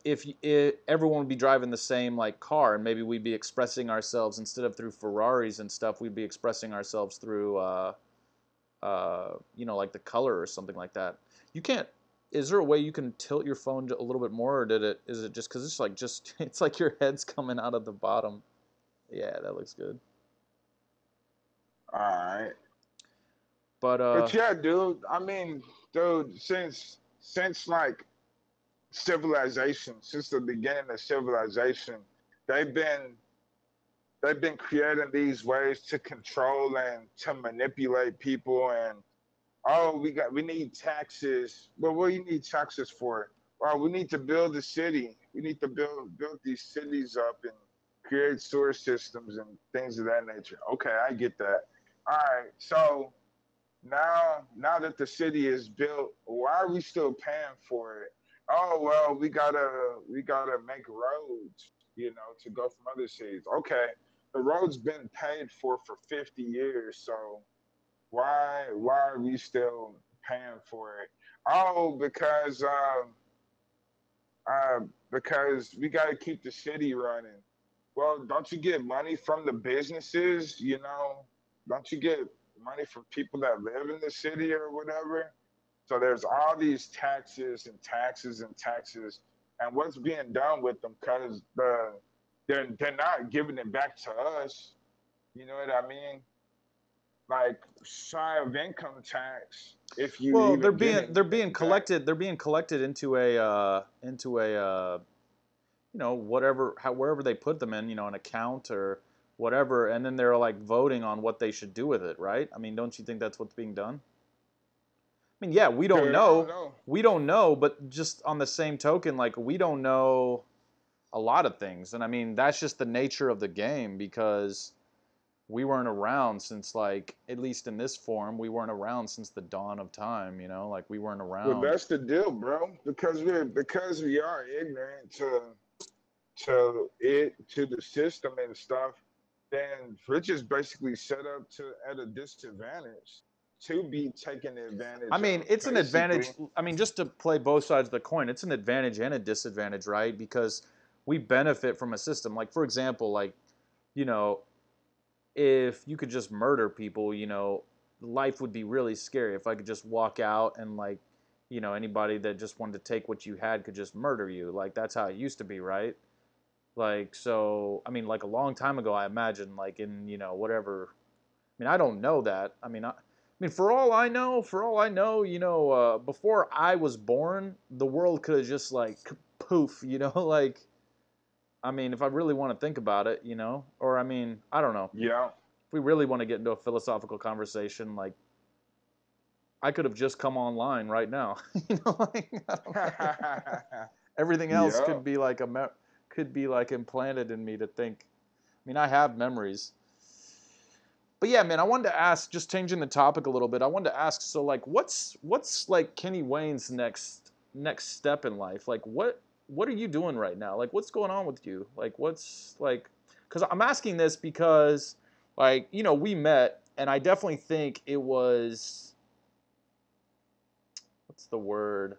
everyone would be driving the same like car, and maybe we'd be expressing ourselves instead of through Ferraris and stuff, we'd be expressing ourselves through like the color or something like that. You can't. Is there a way you can tilt your phone a little bit more, or is it just because it's like just it's like your head's coming out of the bottom? Yeah, that looks good. All right. But But yeah, dude, I mean, dude, since like civilization, since the beginning of civilization, they've been they've been creating these ways to control and to manipulate people. And oh, we need taxes. Well, what do you need taxes for? Well, we need to build a city. We need to build these cities up and create sewer systems and things of that nature. Okay, I get that. All right, so now that the city is built, why are we still paying for it? Oh well, we gotta make roads, to go from other cities. Okay, the road's been paid for 50 years, so why are we still paying for it? Oh, because we got to keep the city running. Well, don't you get money from the businesses? Don't you get money from people that live in the city or whatever? So there's all these taxes and taxes and taxes, and what's being done with them? Because they're not giving it back to us. You know what I mean? Like shy of income tax, if you well, they're even get being they're being anything back. collected. They're being collected into a whatever wherever they put them in, an account or whatever, and then they're like voting on what they should do with it, right? I mean, don't you think that's what's being done? I mean, yeah, we don't Dude, I don't know. know. We don't know, but just on the same token, like we don't know a lot of things. And I mean, that's just the nature of the game because we weren't around since like at least in this form, we weren't around since the dawn of time, like we weren't Well, around. that's the deal, bro. Because we are ignorant to the system and stuff. Then we're just basically set up to at a disadvantage to be taken I advantage mean, of, it's an advantage. basically. I mean, just to play both sides of the coin, it's an advantage and a disadvantage, right? Because we benefit from a system. Like, for example, like, you know, if you could just murder people, life would be really scary. If I could just walk out and, like, anybody that just wanted to take what you had could just murder you. Like, that's how it used to be, right? Like, so, I mean, like a long time ago, I imagine, like, in, whatever. I mean, I don't know that. I mean, mean, for all I know, before I was born, the world could have just like poof, like I mean, if I really want to think about it, or I mean, I don't know. Yeah. If we really want to get into a philosophical conversation, like I could have just come online right now, like I don't know. Everything else Yeah. could be like could be like implanted in me to think. I mean, I have memories. But yeah, man, I wanted to ask, just changing the topic a little bit. I wanted to ask, so like, what's like Kenny Wayne's next step in life? Like, what are you doing right now? Like, what's going on with you? Like, what's like? Because I'm asking this because, like, we met, and I definitely think it was what's the word?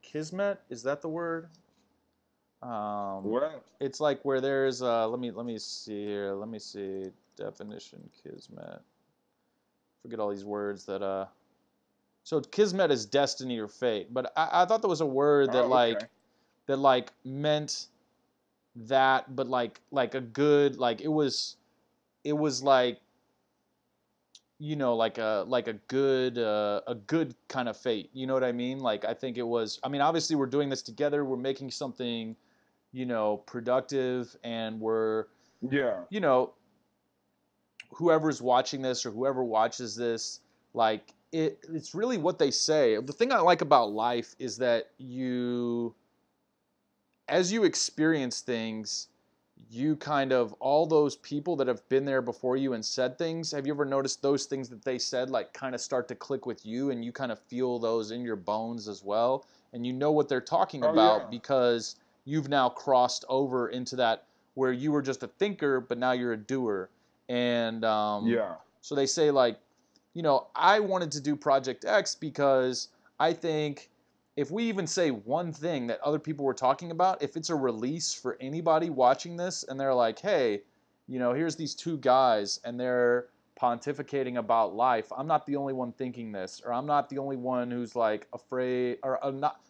Kismet? Is that the word? Um, What? it's like where there's let me see here. Let me see definition kismet. Forget all these words that so kismet is destiny or fate, but I thought there was a word that Oh, okay. meant that, but like a good, like it was like a good kind of fate. You know what I mean? Like I think it was. I mean, obviously we're doing this together. We're making something productive, and we're Yeah. you know whoever's watching this or whoever watches this, like it's really what they say. The thing I like about life is that as you experience things, you kind of, all those people that have been there before you and said things, have you ever noticed those things that they said like kind of start to click with you, and you kind of feel those in your bones as well, and you know what they're talking Oh, about yeah. because you've now crossed over into that, where you were just a thinker but now you're a doer. And Yeah. so they say like, I wanted to do Project X because I think if we even say one thing that other people were talking about, if it's a release for anybody watching this and they're like, hey, here's these two guys and they're pontificating about life. I'm not the only one thinking this, or I'm not the only one who's like afraid, or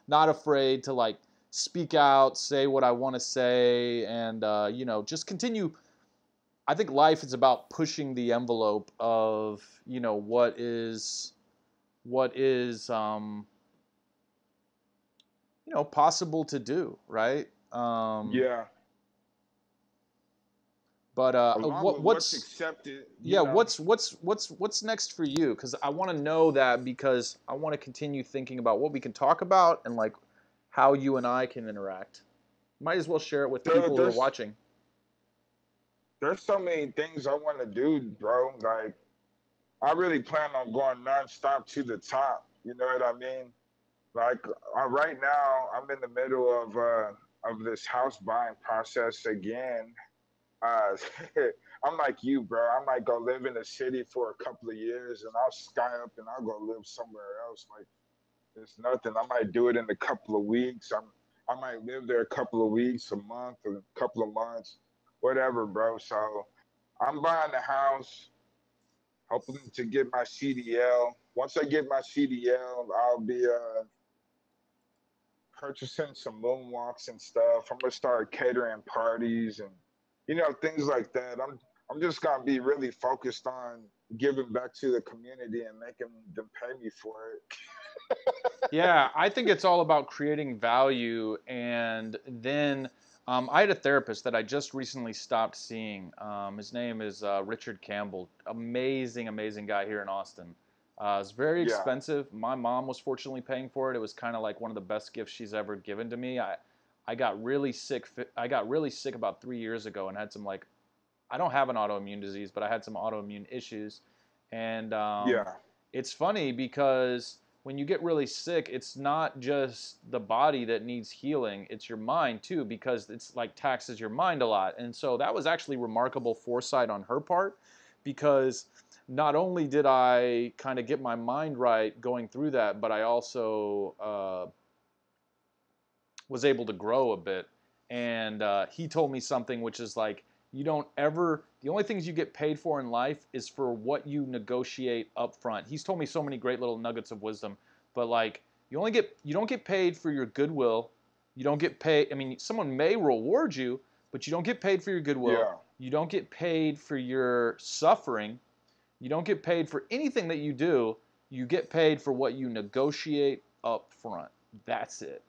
not afraid to like speak out, say what I want to say, and just continue. I think life is about pushing the envelope of what is possible to do, right? Yeah. But Along what with what's what's accepted, yeah, what's next for you? Because I want to know that, because I want to continue thinking about what we can talk about and like how you and I can interact. Might as well share it with there, people who are there's watching. there's so many things I want to do, bro. Like I really plan on going nonstop to the top. You know what I mean? Like right now, I'm in the middle of this house buying process again. Uh, I'm like you, bro. I might go live in the city for a couple of years, and I'll sky up and I'll go live somewhere else. Like it's nothing. I might do it in a couple of weeks. I might live there a couple of weeks, a month, or a couple of months, whatever, bro. So I'm buying the house, hoping to get my CDL. Once I get my CDL, I'll be purchasing some moonwalks and stuff. I'm gonna start catering parties and things like that. I'm just gonna be really focused on giving back to the community and making them pay me for it. Yeah, I think it's all about creating value. And then I had a therapist that I just recently stopped seeing. His name is Richard Campbell. Amazing, amazing guy here in Austin. It's very Yeah, expensive. My mom was fortunately paying for it. It was kind of like one of the best gifts she's ever given to me. I got really sick. I got really sick about 3 years ago and had some like, I don't have an autoimmune disease, but I had some autoimmune issues. And yeah, it's funny because when you get really sick, it's not just the body that needs healing, it's your mind too, because it's like taxes your mind a lot. And so that was actually remarkable foresight on her part, because not only did I kind of get my mind right going through that, but I also was able to grow a bit. And he told me something which is like, you don't ever, the only things you get paid for in life is for what you negotiate up front. He's told me so many great little nuggets of wisdom, but like, you don't get paid for your goodwill. You don't get paid, I mean, someone may reward you, but you don't get paid for your goodwill. yeah, You don't get paid for your suffering. You don't get paid for anything that you do. You get paid for what you negotiate up front. That's it.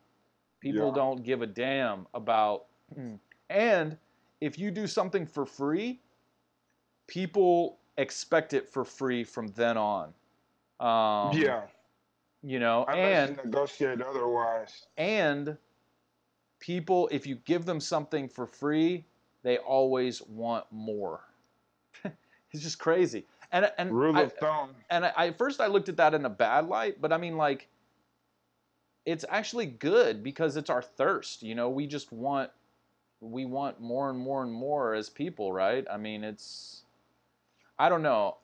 People Yeah. don't give a damn about. And if you do something for free, people expect it for free from then on. Um, Yeah. you know, Unless you negotiate otherwise. and people, if you give them something for free, they always want more. It's just crazy. And and Rule I of thumb. and I at first I looked at that in a bad light, but I mean like it's actually good because it's our thirst. You know, we want more and more and more as people, right? I mean, it's I don't know.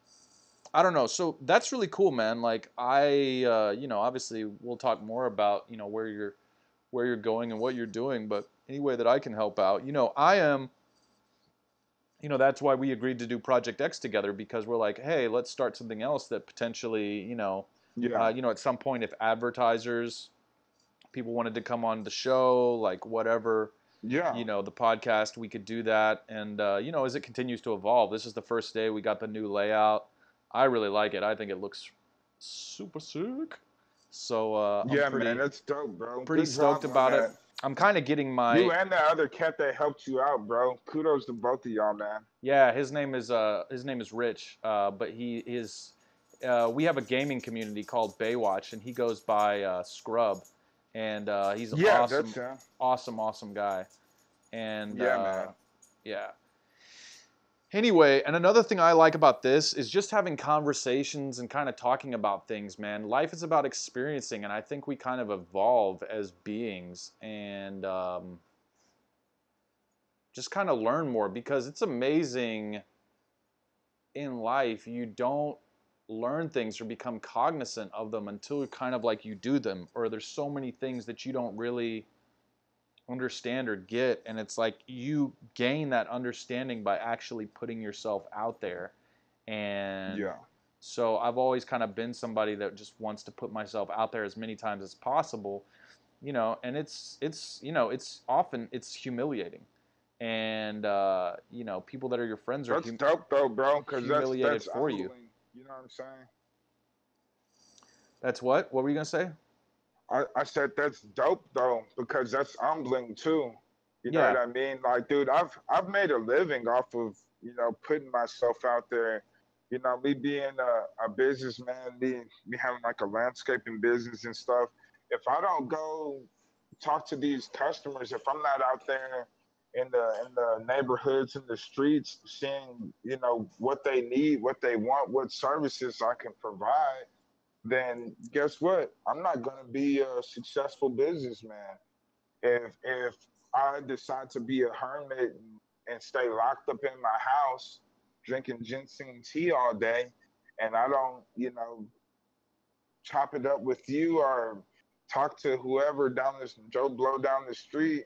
I don't know. So that's really cool, man. Like you know, obviously we'll talk more about, you know, where you're going and what you're doing, but any way that I can help out, you know, I am, you know, that's why we agreed to do Project X together because we're like, hey, let's start something else that potentially, Yeah. you know, at some point if advertisers, people wanted to come on the show, like whatever, Yeah. you know, the podcast, we could do that. And, you know, as it continues to evolve, this is the first day we got the new layout. I really like it. I think it looks super sick. So I'm Yeah, man, pretty that's dope, bro. pretty Good stoked job on about it. that. I'm kind of getting You my and that other cat that helped you out, bro. Kudos to both of y'all, man. yeah. His name is Rich, but he is. We have a gaming community called Baywatch, and he goes by Scrub, and he's Yeah, awesome, that's him. awesome guy, and Yeah, man. yeah. Anyway, and another thing I like about this is just having conversations and kind of talking about things, man. Life is about experiencing, and I think we kind of evolve as beings and just kind of learn more because it's amazing in life. You don't learn things or become cognizant of them until kind of like you do them, or there's so many things that you don't really understand or get, and it's like you gain that understanding by actually putting yourself out there. And Yeah. so I've always kind of been somebody that just wants to put myself out there as many times as possible, you know, and it's you know, it's often it's humiliating. And you know, people that are your friends are That's dope though, bro, because humiliated that's for you. humbling. You know what I'm saying? That's what were you gonna say? I said that's dope though, because that's humbling too. You know what Yeah. I mean? Like, dude, I've made a living off of, putting myself out there. Me being a businessman, me having like a landscaping business and stuff. If I don't go talk to these customers, if I'm not out there in the neighborhoods, in the streets, seeing, what they need, what they want, what services I can provide, then guess what? I'm not gonna be a successful businessman. If I decide to be a hermit and stay locked up in my house drinking ginseng tea all day, and I don't, chop it up with you or talk to whoever down this Joe Blow down the street,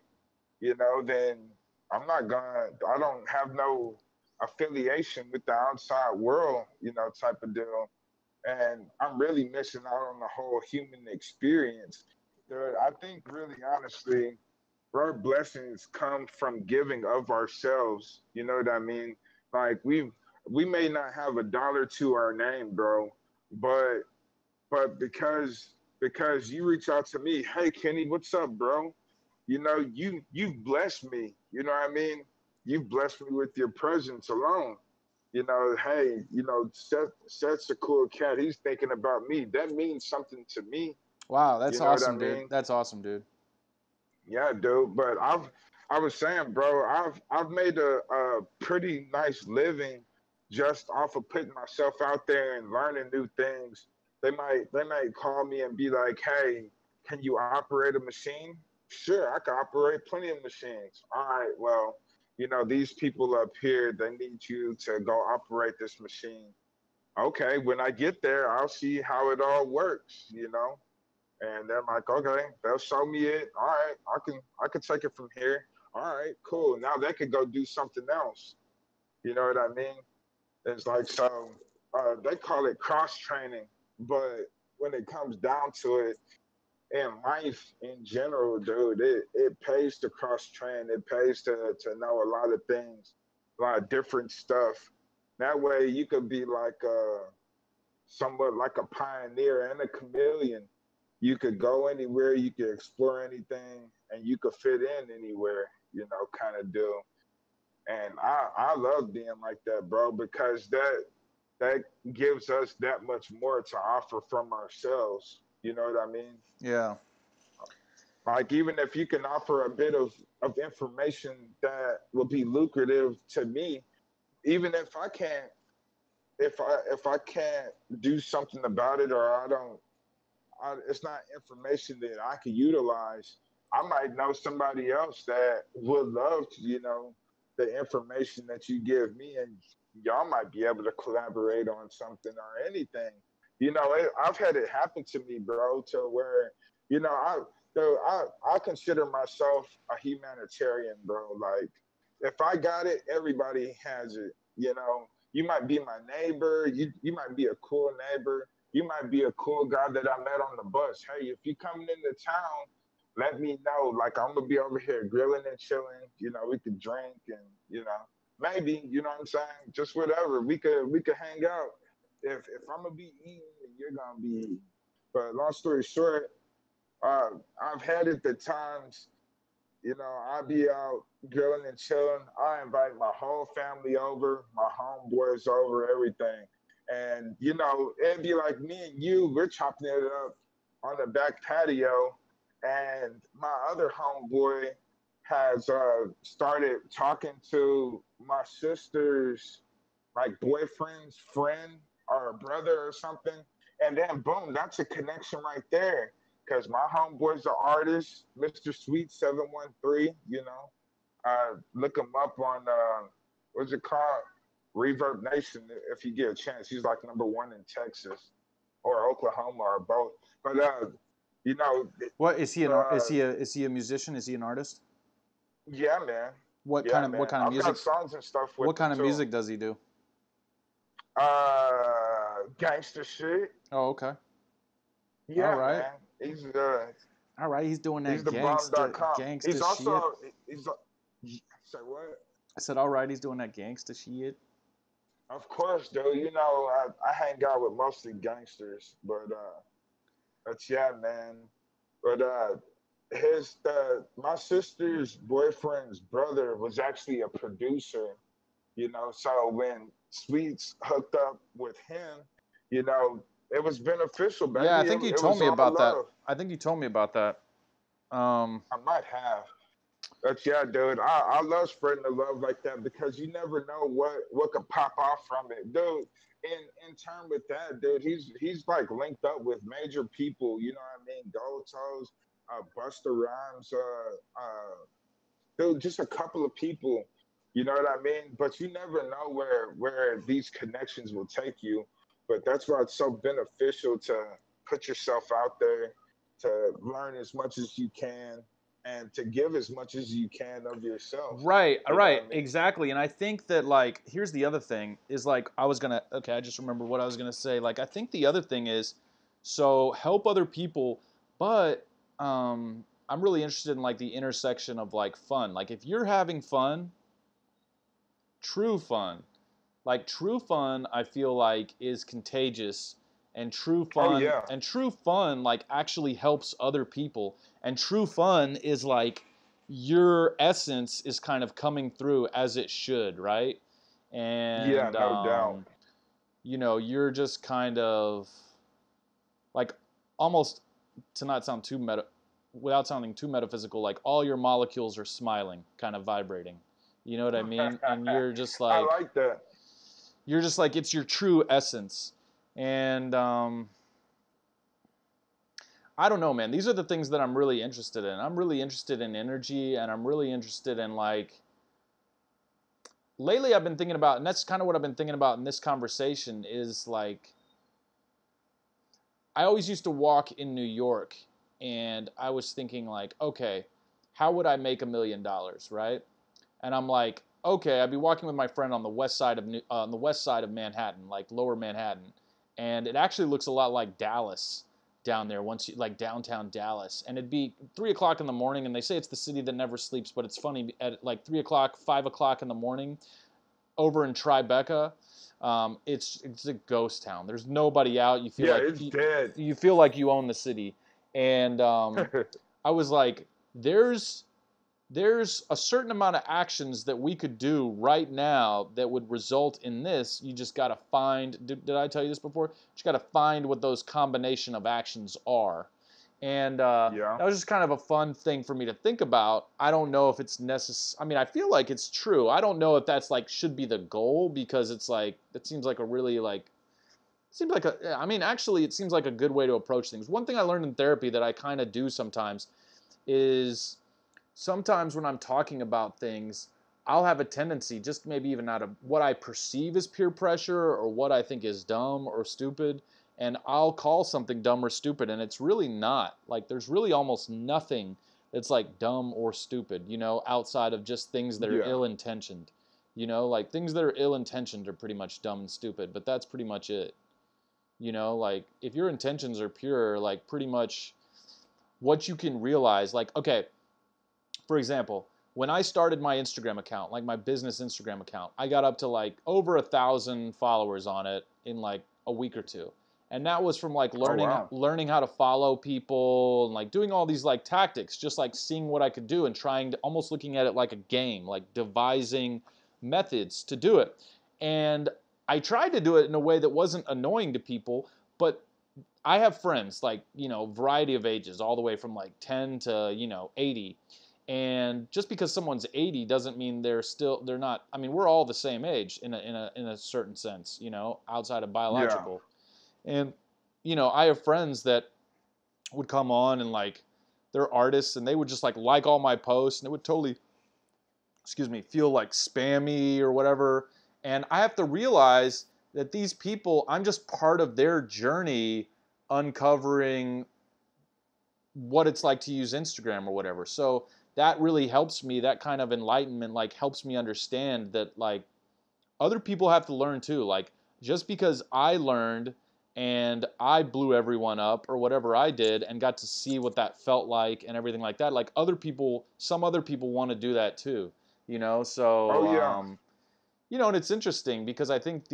then I don't have no affiliation with the outside world, type of deal. And I'm really missing out on the whole human experience. Dude, I think really honestly, our blessings come from giving of ourselves. You know what I mean? Like we may not have a dollar to our name, bro, but because you reach out to me, hey Kenny, what's up, bro? You've blessed me. You know what I mean? You've blessed me with your presence alone. Hey, Seth's a cool cat. He's thinking about me. That means something to me. Wow, You that's know what I awesome, dude. mean? That's awesome, dude. Yeah, dude. But I was saying, bro, I've made a pretty nice living just off of putting myself out there and learning new things. They might call me and be like, hey, can you operate a machine? Sure, I can operate plenty of machines. All right, well, these people up here, they need you to go operate this machine. Okay, when I get there, I'll see how it all works. And they're like, okay, they'll show me it. All right, I can take it from here. All right, cool. Now they could go do something else. You know what I mean? It's like, so they call it cross training, but when it comes down to it, in life in general, dude, it pays to cross train. It pays to know a lot of things, a lot of different stuff. That way you could be like somewhat like a pioneer and a chameleon. You could go anywhere, you could explore anything, and you could fit in anywhere, kind of deal. And I love being like that, bro, because that gives us that much more to offer from ourselves. You know what I mean? Yeah. Like even if you can offer a bit of information that will be lucrative to me, even if I can't if I can't do something about it, or I don't it's not information that I can utilize. I might know somebody else that would love to, the information that you give me, and y'all might be able to collaborate on something or anything. I've had it happen to me, bro, to where, I consider myself a humanitarian, bro. Like, if I got it, everybody has it. You might be my neighbor. You might be a cool neighbor. You might be a cool guy that I met on the bus. Hey, if you coming into town, let me know. Like, I'm gonna be over here grilling and chilling. We could drink and maybe, what I'm saying, just whatever. We could hang out. If I'm gonna be eating, you're gonna be eating. But long story short, uh, I've had it the times, I'll be out grilling and chilling. I invite my whole family over, my homeboys over, everything. And, it'd be like me and you, we're chopping it up on the back patio. And my other homeboy has started talking to my sister's like boyfriend's friend or brother or something. And then boom, that's a connection right there. Cause my homeboy's an artist, Mr. Sweet 713. Look him up on what's it called? Reverb Nation. If you get a chance, he's like #1 in Texas or Oklahoma or both. But you know, What is he? uh, Is he a musician? Is he an artist? yeah, man, What yeah, kind of man. I've got music? songs and stuff with What him kind of too. music does he do? Gangster shit. Oh, okay. All Yeah, right. man. All right. He's doing He's that the bomb.com. gangster He's shit. also he's say what? I said, all right. He's doing that gangster shit. Of course, dude. I hang out with mostly gangsters, but yeah, man. But his my sister's boyfriend's brother was actually a producer. So when Sweets hooked up with him, it was beneficial, Yeah, I baby. It, think you it told was me all about that. love. I think you told me about that. I might have. But yeah, dude, I love spreading the love like that because you never know what could pop off from it, dude. In turn with that, dude, he's like linked up with major people. You know what I mean? Gold Toes, Buster Rhymes, dude, just a couple of people. You know what I mean? But you never know where these connections will take you. But that's why it's so beneficial to put yourself out there, to learn as much as you can, and to give as much as you can of yourself. Right, You know right, what I mean? exactly. And I think that like here's the other thing is like I just remember what I was gonna say. Like I think the other thing is so help other people, but I'm really interested in like the intersection of like fun. Like if you're having fun, true fun, like true fun I feel like is contagious, and Oh yeah, true fun like actually helps other people, and true fun is like your essence is kind of coming through as it should, right? yeah, And no doubt. you're just kind of like almost, to not sound too meta, without sounding too metaphysical, like all your molecules are smiling, kind of vibrating, you know what I mean? And I like that. you're just like it's your true essence. And I don't know, man, these are the things that I'm really interested in. I'm really interested in energy, and I'm really interested in like lately I've been thinking about, and that's kind of what I've been thinking about in this conversation, is like I always used to walk in New York, and I was thinking like, okay, how would I make $1 million, right? And I'm like, okay, I'd be walking with my friend on the west side of on the west side of Manhattan, like Lower Manhattan, and it actually looks a lot like Dallas down there, once you like downtown Dallas. And it'd be 3 o'clock in the morning, and they say it's the city that never sleeps, but it's funny, at like 3 o'clock, 5 o'clock in the morning, over in Tribeca, It's a ghost town. There's nobody out. You feel Yeah, like it's dead. you feel like you own the city. And I was like, there's a certain amount of actions that we could do right now that would result in this. You just got to find, did I tell you this before? You just got to find what those combination of actions are. And Yeah. that was just kind of a fun thing for me to think about. I don't know if it's necessary. I mean, I feel like it's true. I don't know if that's like should be the goal, because it's like, that seems like a really like, seems like a, I mean, actually, it seems like a good way to approach things. One thing I learned in therapy that I kind of do sometimes is, sometimes when I'm talking about things, I'll have a tendency, just maybe even out of what I perceive as peer pressure or what I think is dumb or stupid, and I'll call something dumb or stupid, and it's really not. Like, there's really almost nothing that's like dumb or stupid, outside of just things that are Yeah. ill-intentioned. Like things that are ill-intentioned are pretty much dumb and stupid, but that's pretty much it. Like if your intentions are pure, like pretty much what you can realize, like, okay, for example, when I started my Instagram account, like my business Instagram account, I got up to like over 1,000 followers on it in like a week or two. And that was from like Oh wow. learning how to follow people and like doing all these like tactics, just like seeing what I could do and trying to, almost looking at it like a game, like devising methods to do it. And I tried to do it in a way that wasn't annoying to people, but I have friends like, variety of ages, all the way from like 10 to, 80. And just because someone's 80 doesn't mean they're not, I mean, we're all the same age in a certain sense, outside of Yeah. biological. And, I have friends that would come on and like, they're artists, and they would just like all my posts, and it would totally, excuse me, feel like spammy or whatever. And I have to realize that these people, I'm just part of their journey uncovering what it's like to use Instagram or whatever. So that really helps me. That kind of enlightenment like helps me understand that like other people have to learn too. Like just because I learned and I blew everyone up or whatever I did and got to see what that felt like and everything like that, like some other people want to do that too, Oh So yeah. and it's interesting because I think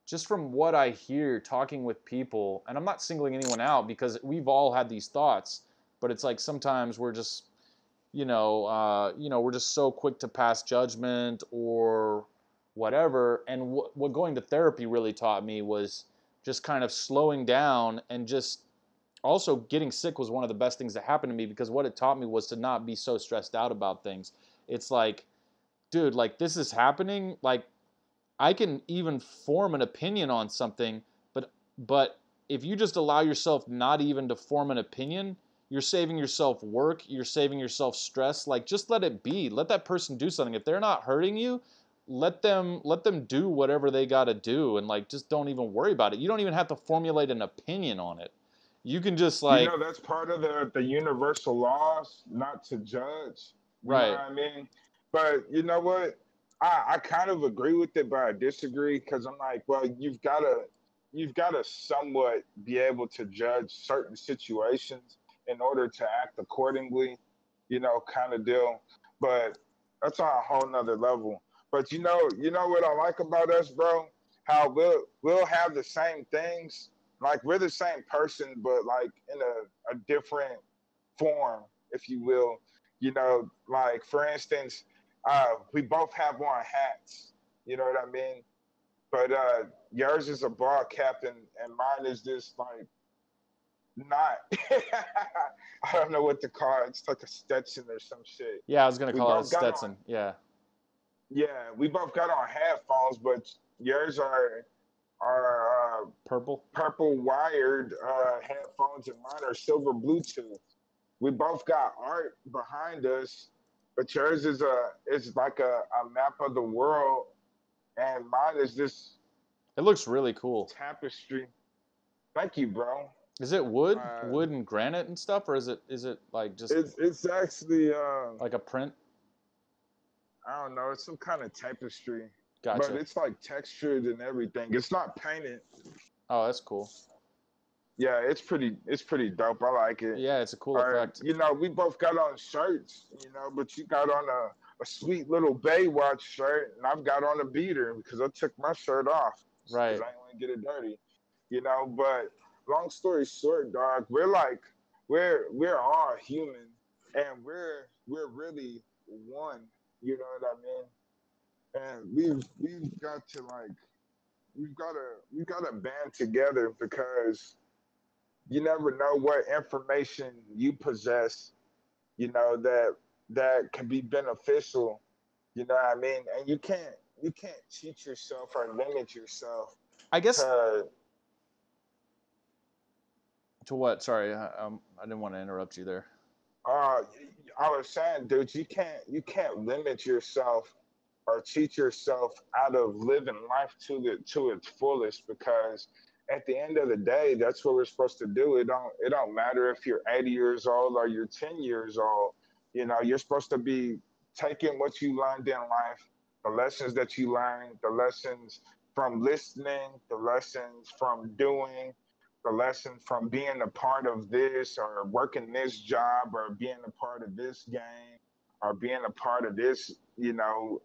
just from what I hear talking with people, and I'm not singling anyone out because we've all had these thoughts, but it's like sometimes we're just, we're just so quick to pass judgment or whatever. And what going to therapy really taught me was just kind of slowing down, and just also getting sick was one of the best things that happened to me, because what it taught me was to not be so stressed out about things. It's like, dude, like this is happening, like I can even form an opinion on something, but if you just allow yourself not even to form an opinion, you're saving yourself work, you're saving yourself stress. Like just let it be. Let that person do something. If they're not hurting you, let them do whatever they got to do, and like just don't even worry about it. You don't even have to formulate an opinion on it. You can just like, That's part of the universal laws, not to judge. You know right. what I mean? But you know what? I kind of agree with it, but I disagree because I'm like, well, you've gotta somewhat be able to judge certain situations in order to act accordingly, kind of deal. But that's on a whole nother level. But you know what I like about us, bro? How we'll have the same things, like we're the same person, but like in a different form, if you will. Like for instance, we both have on hats. You know what I mean? But yours is a ball cap, and mine is this like not. I don't know what to call it. It's like a Stetson or some shit. Yeah, I was gonna We call it a both got on. Stetson. Yeah. Yeah, we both got on headphones, but yours are Purple. purple wired headphones, and mine are silver Bluetooth. We both got art behind us, but yours is like a map of the world, and mine is this It looks really cool. tapestry. Thank you, bro. Is it wood, Uh, wood and granite and stuff, or is it like just it's actually like a print? I don't know, it's some kind of tapestry, but Gotcha. it's like textured and everything. It's not painted. Oh, that's cool. Yeah, it's pretty dope. I like it. Yeah, it's a cool Or effect. we both got on shirts, but you got on a sweet little Baywatch shirt, and I've got on a beater because I took my shirt off because Right. I didn't want to get it dirty, you know. But long story short, dog, we're all human, and we're really one. You know what I mean? And we've got to like we've got to band together because you never know what information you possess, you know, that can be beneficial, you know what I mean? And you can't cheat yourself or limit yourself I guess to to what? Sorry, I didn't want to interrupt you there. uh I was saying, dude, you can't limit yourself or cheat yourself out of living life to its fullest because at the end of the day, that's what we're supposed to do. It don't matter if you're 80 years old or you're 10 years old. You know, you're supposed to be taking what you learned in life, the lessons that you learned, the lessons from listening, the lessons from doing, the lessons from being a part of this or working this job or being a part of this game or being a part of this, you know,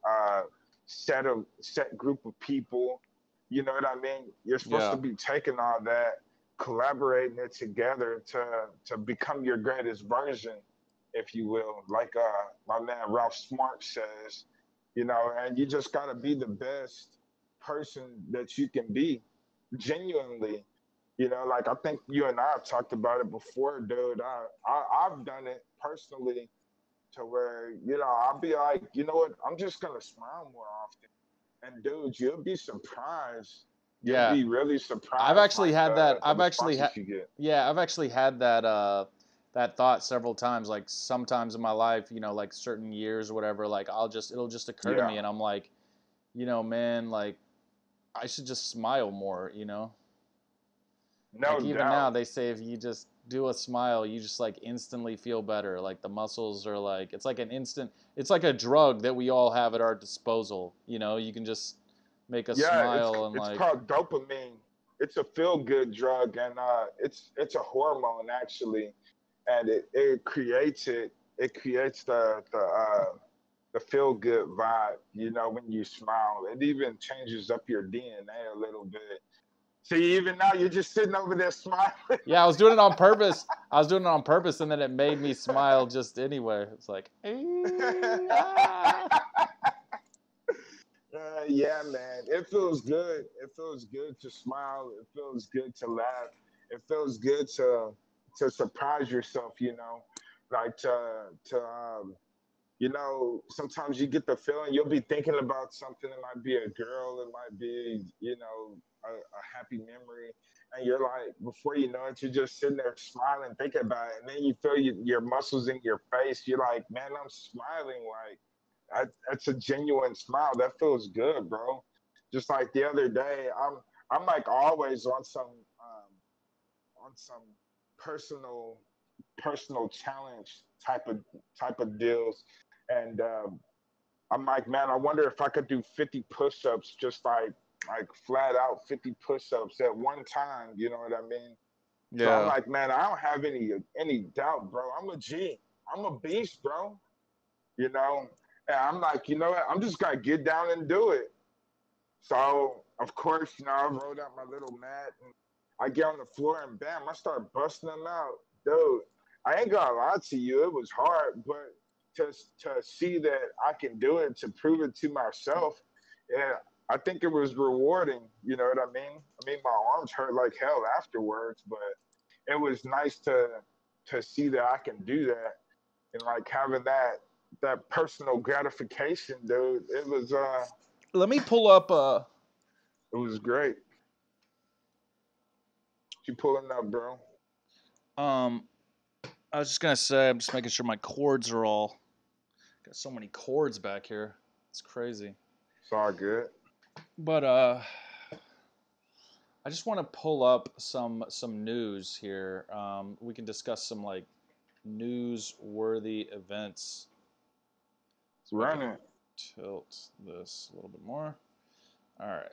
set group of people. You know what I mean? You're supposed to Yeah. be taking all that, collaborating it together to become your greatest version, if you will. Like my man Ralph Smart says, you know, and you just gotta be the best person that you can be, genuinely. You know, like I think you and I have talked about it before, dude. I've done it personally to where, you know, I'll be like, you know what, I'm just gonna smile more often. And dude, you'll be surprised. You'll Yeah. be really I've surprised, actually like had that. the I've actually had. responses you get. Yeah, I've actually had that. That thought several times. Like sometimes in my life, you know, like certain years or whatever. Like it'll just occur to Yeah, me, and I'm like, you know, man, like I should just smile more. You know, no like even now doubt. they say if you just do a smile, you just like instantly feel better. Like the muscles are like it's like an instant. It's like a drug that we all have at our disposal. You know, you can just make a Yeah, smile and it's like called dopamine. It's a feel good drug, and it's a hormone actually, and it creates it. It creates the feel good vibe. You know, when you smile, it even changes up your DNA a little bit. See, even now you're just sitting over there smiling. yeah, I was doing it on purpose. I was doing it on purpose, and then it made me smile just anyway. It's like, ah. Yeah, man. It feels good. It feels good to smile. It feels good to laugh. It feels good to surprise yourself. You know, like you know, sometimes you get the feeling you'll be thinking about something. It might be a girl. It might be, you know, a happy memory. And you're like, before you know it, you're just sitting there smiling, thinking about it. And then you feel your muscles in your face. You're like, man, I'm smiling. Like, that's a genuine smile. That feels good, bro. Just like the other day, I'm like always on some personal challenge type of deals, and I'm like, man, I wonder if I could do 50 push-ups, just like flat out 50 push-ups at one time. You know what I mean? So I'm Yeah. like, man, I don't have any doubt, bro. I'm a G. I'm a beast, bro. You know, and I'm like, you know what? I'm just gonna get down and do it. So of course, you know, I rolled out my little mat and I get on the floor and bam, I start busting them out, dude. I ain't gonna lie to you, it was hard, but to to see that I can do it, to prove it to myself, yeah, I think it was rewarding. You know what I mean? I mean, my arms hurt like hell afterwards, but it was nice to see that I can do that and like having that personal gratification, dude. Let me pull up. It was great. You pulling up, bro? Um, I was just gonna say, I'm just making sure my cords are all. Got so many cords back here. It's crazy. It's all good. But I just want to pull up some news here. We can discuss some like newsworthy events. See if I Run can it. tilt this a little bit more. All right.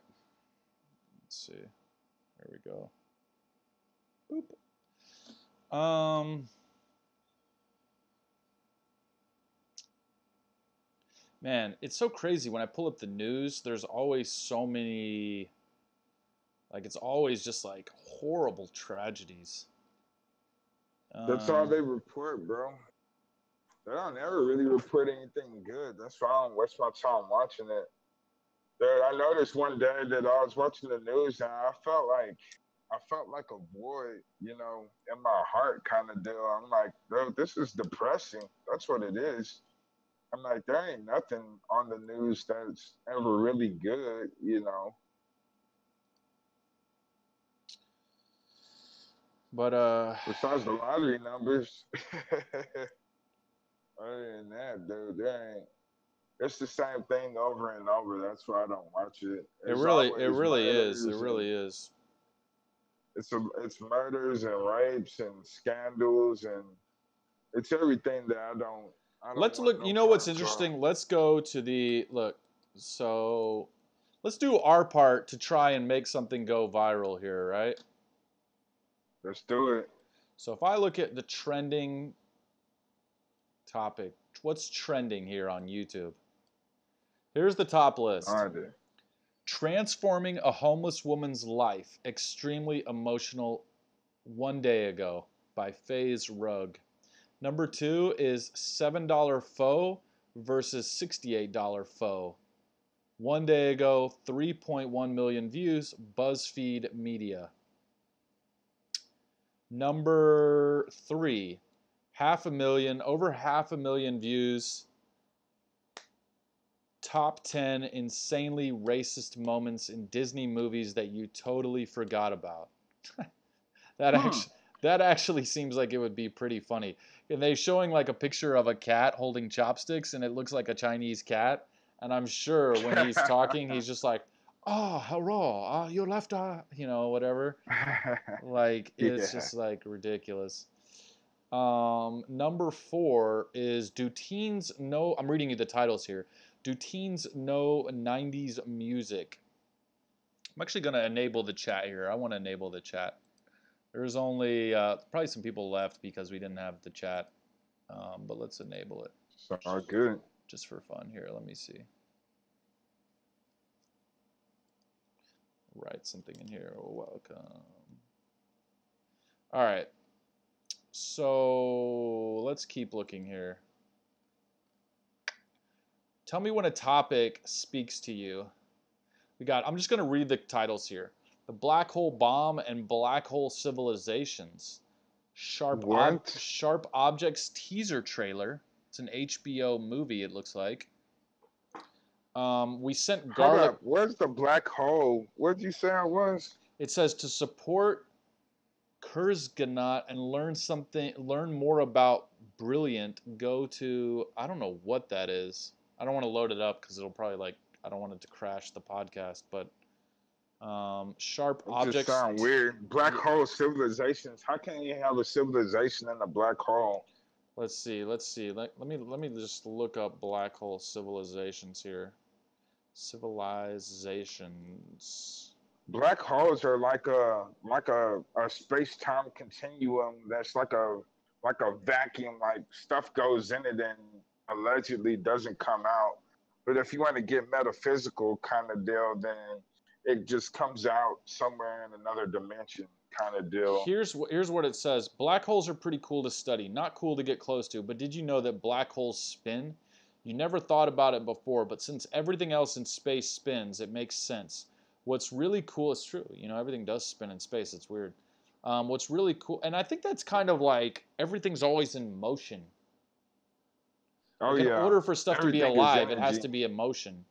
Let's see. There we go. Boop. Man, it's so crazy. When I pull up the news, there's always so many, like, it's always just like horrible tragedies. That's all Um, they report, bro. They don't ever really report anything good. That's why I don't waste my time watching it. There, I noticed one day that I was watching the news and I felt like a void, in my heart kind of deal. I'm like, bro, this is depressing. That's what it is. I'm like, there ain't nothing on the news that's ever really good. but Besides the lottery numbers. Other than that, dude, there ain't. It's the same thing over and over. That's why I don't watch it. It's it always really is. It murders and really is. it's murders and rapes and scandals and it's everything that I don't Let's want look. You no know what's parts of. interesting? Let's go to the look. So, let's do our part to try and make something go viral here, right? Let's do it. So, if I look at the trending topic, what's trending here on YouTube? Here's the top list. I do. Transforming a homeless woman's life. Extremely emotional 1 day ago by FaZe Rug. Number 2 is $7 pho versus $68 pho. 1 day ago, 3.1 million views, BuzzFeed Media. Number 3, over half a million views. Top 10 insanely racist moments in Disney movies that you totally forgot about. That Hmm. actually that actually seems like it would be pretty funny. And they showing like a picture of a cat holding chopsticks and it looks like a Chinese cat. And I'm sure when he's talking, he's just like, "Oh, hello, you left, whatever." Like it's Yeah. just like ridiculous. Number 4 is do teens know? I'm reading you the titles here. Do teens know 90s music? I'm actually gonna enable the chat here. I want to enable the chat. There's only probably some people left because we didn't have the chat, but let's enable it So good. just for fun here. Let me see. Write something in here. Welcome. All right. So let's keep looking here. Tell me when a topic speaks to you. I'm just going to read the titles here. The Black Hole Bomb and Black Hole Civilizations. What? Sharp Objects teaser trailer. It's an HBO movie, it looks like. We sent Hold garlic. up. Where's the black hole? What'd you say it was? It says to support Kurzgesagt and learn more about Brilliant. Go to, I don't know what that is. I don't want to load it up because it'll probably I don't want it to crash the podcast, but Sharp It just Objects. sound weird. Black hole civilizations. How can you have a civilization in a black hole? Let's see. Let me just look up black hole civilizations here. Civilizations. Black holes are like a space time continuum that's like a vacuum. Like stuff goes in it and allegedly doesn't come out. But if you want to get metaphysical kind of deal, then it just comes out somewhere in another dimension kind of deal. Here's what it says. Black holes are pretty cool to study. Not cool to get close to, but did you know that black holes spin? You never thought about it before, but since everything else in space spins, it makes sense. What's really cool is true. Everything does spin in space. It's weird. What's really cool, and I think that's kind of like everything's always in motion. Oh Like in yeah, order for stuff to be everything is alive, it has energy. to be in motion.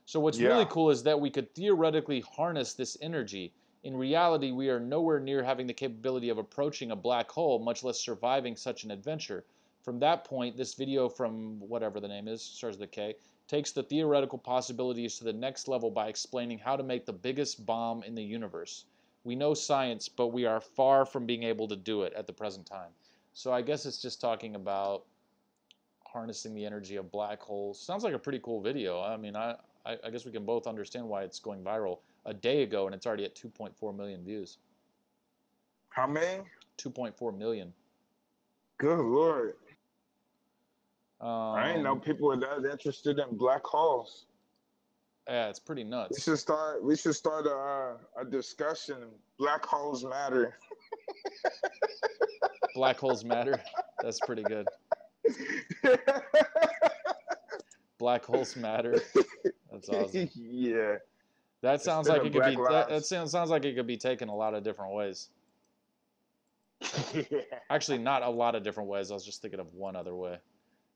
So what's really Yeah. cool is that we could theoretically harness this energy. In reality, we are nowhere near having the capability of approaching a black hole, much less surviving such an adventure. From that point, this video from whatever the name is, starts with a K, takes the theoretical possibilities to the next level by explaining how to make the biggest bomb in the universe. We know science, but we are far from being able to do it at the present time. So I guess it's just talking about harnessing the energy of black holes. Sounds like a pretty cool video. I mean, I guess we can both understand why it's going viral a day ago and it's already at 2.4 million views. How many? 2.4 million. Good lord. I ain't know Um, people were that interested in black holes. yeah, it's pretty We nuts. should start. We should start a discussion. Black holes matter. Black holes matter. That's pretty good. Black holes matter. That's awesome. Yeah. That sounds Instead like of it could black be. That lives. sounds like it could be taken a lot of different ways. Yeah. Actually, not a lot of different ways. I was just thinking of one other way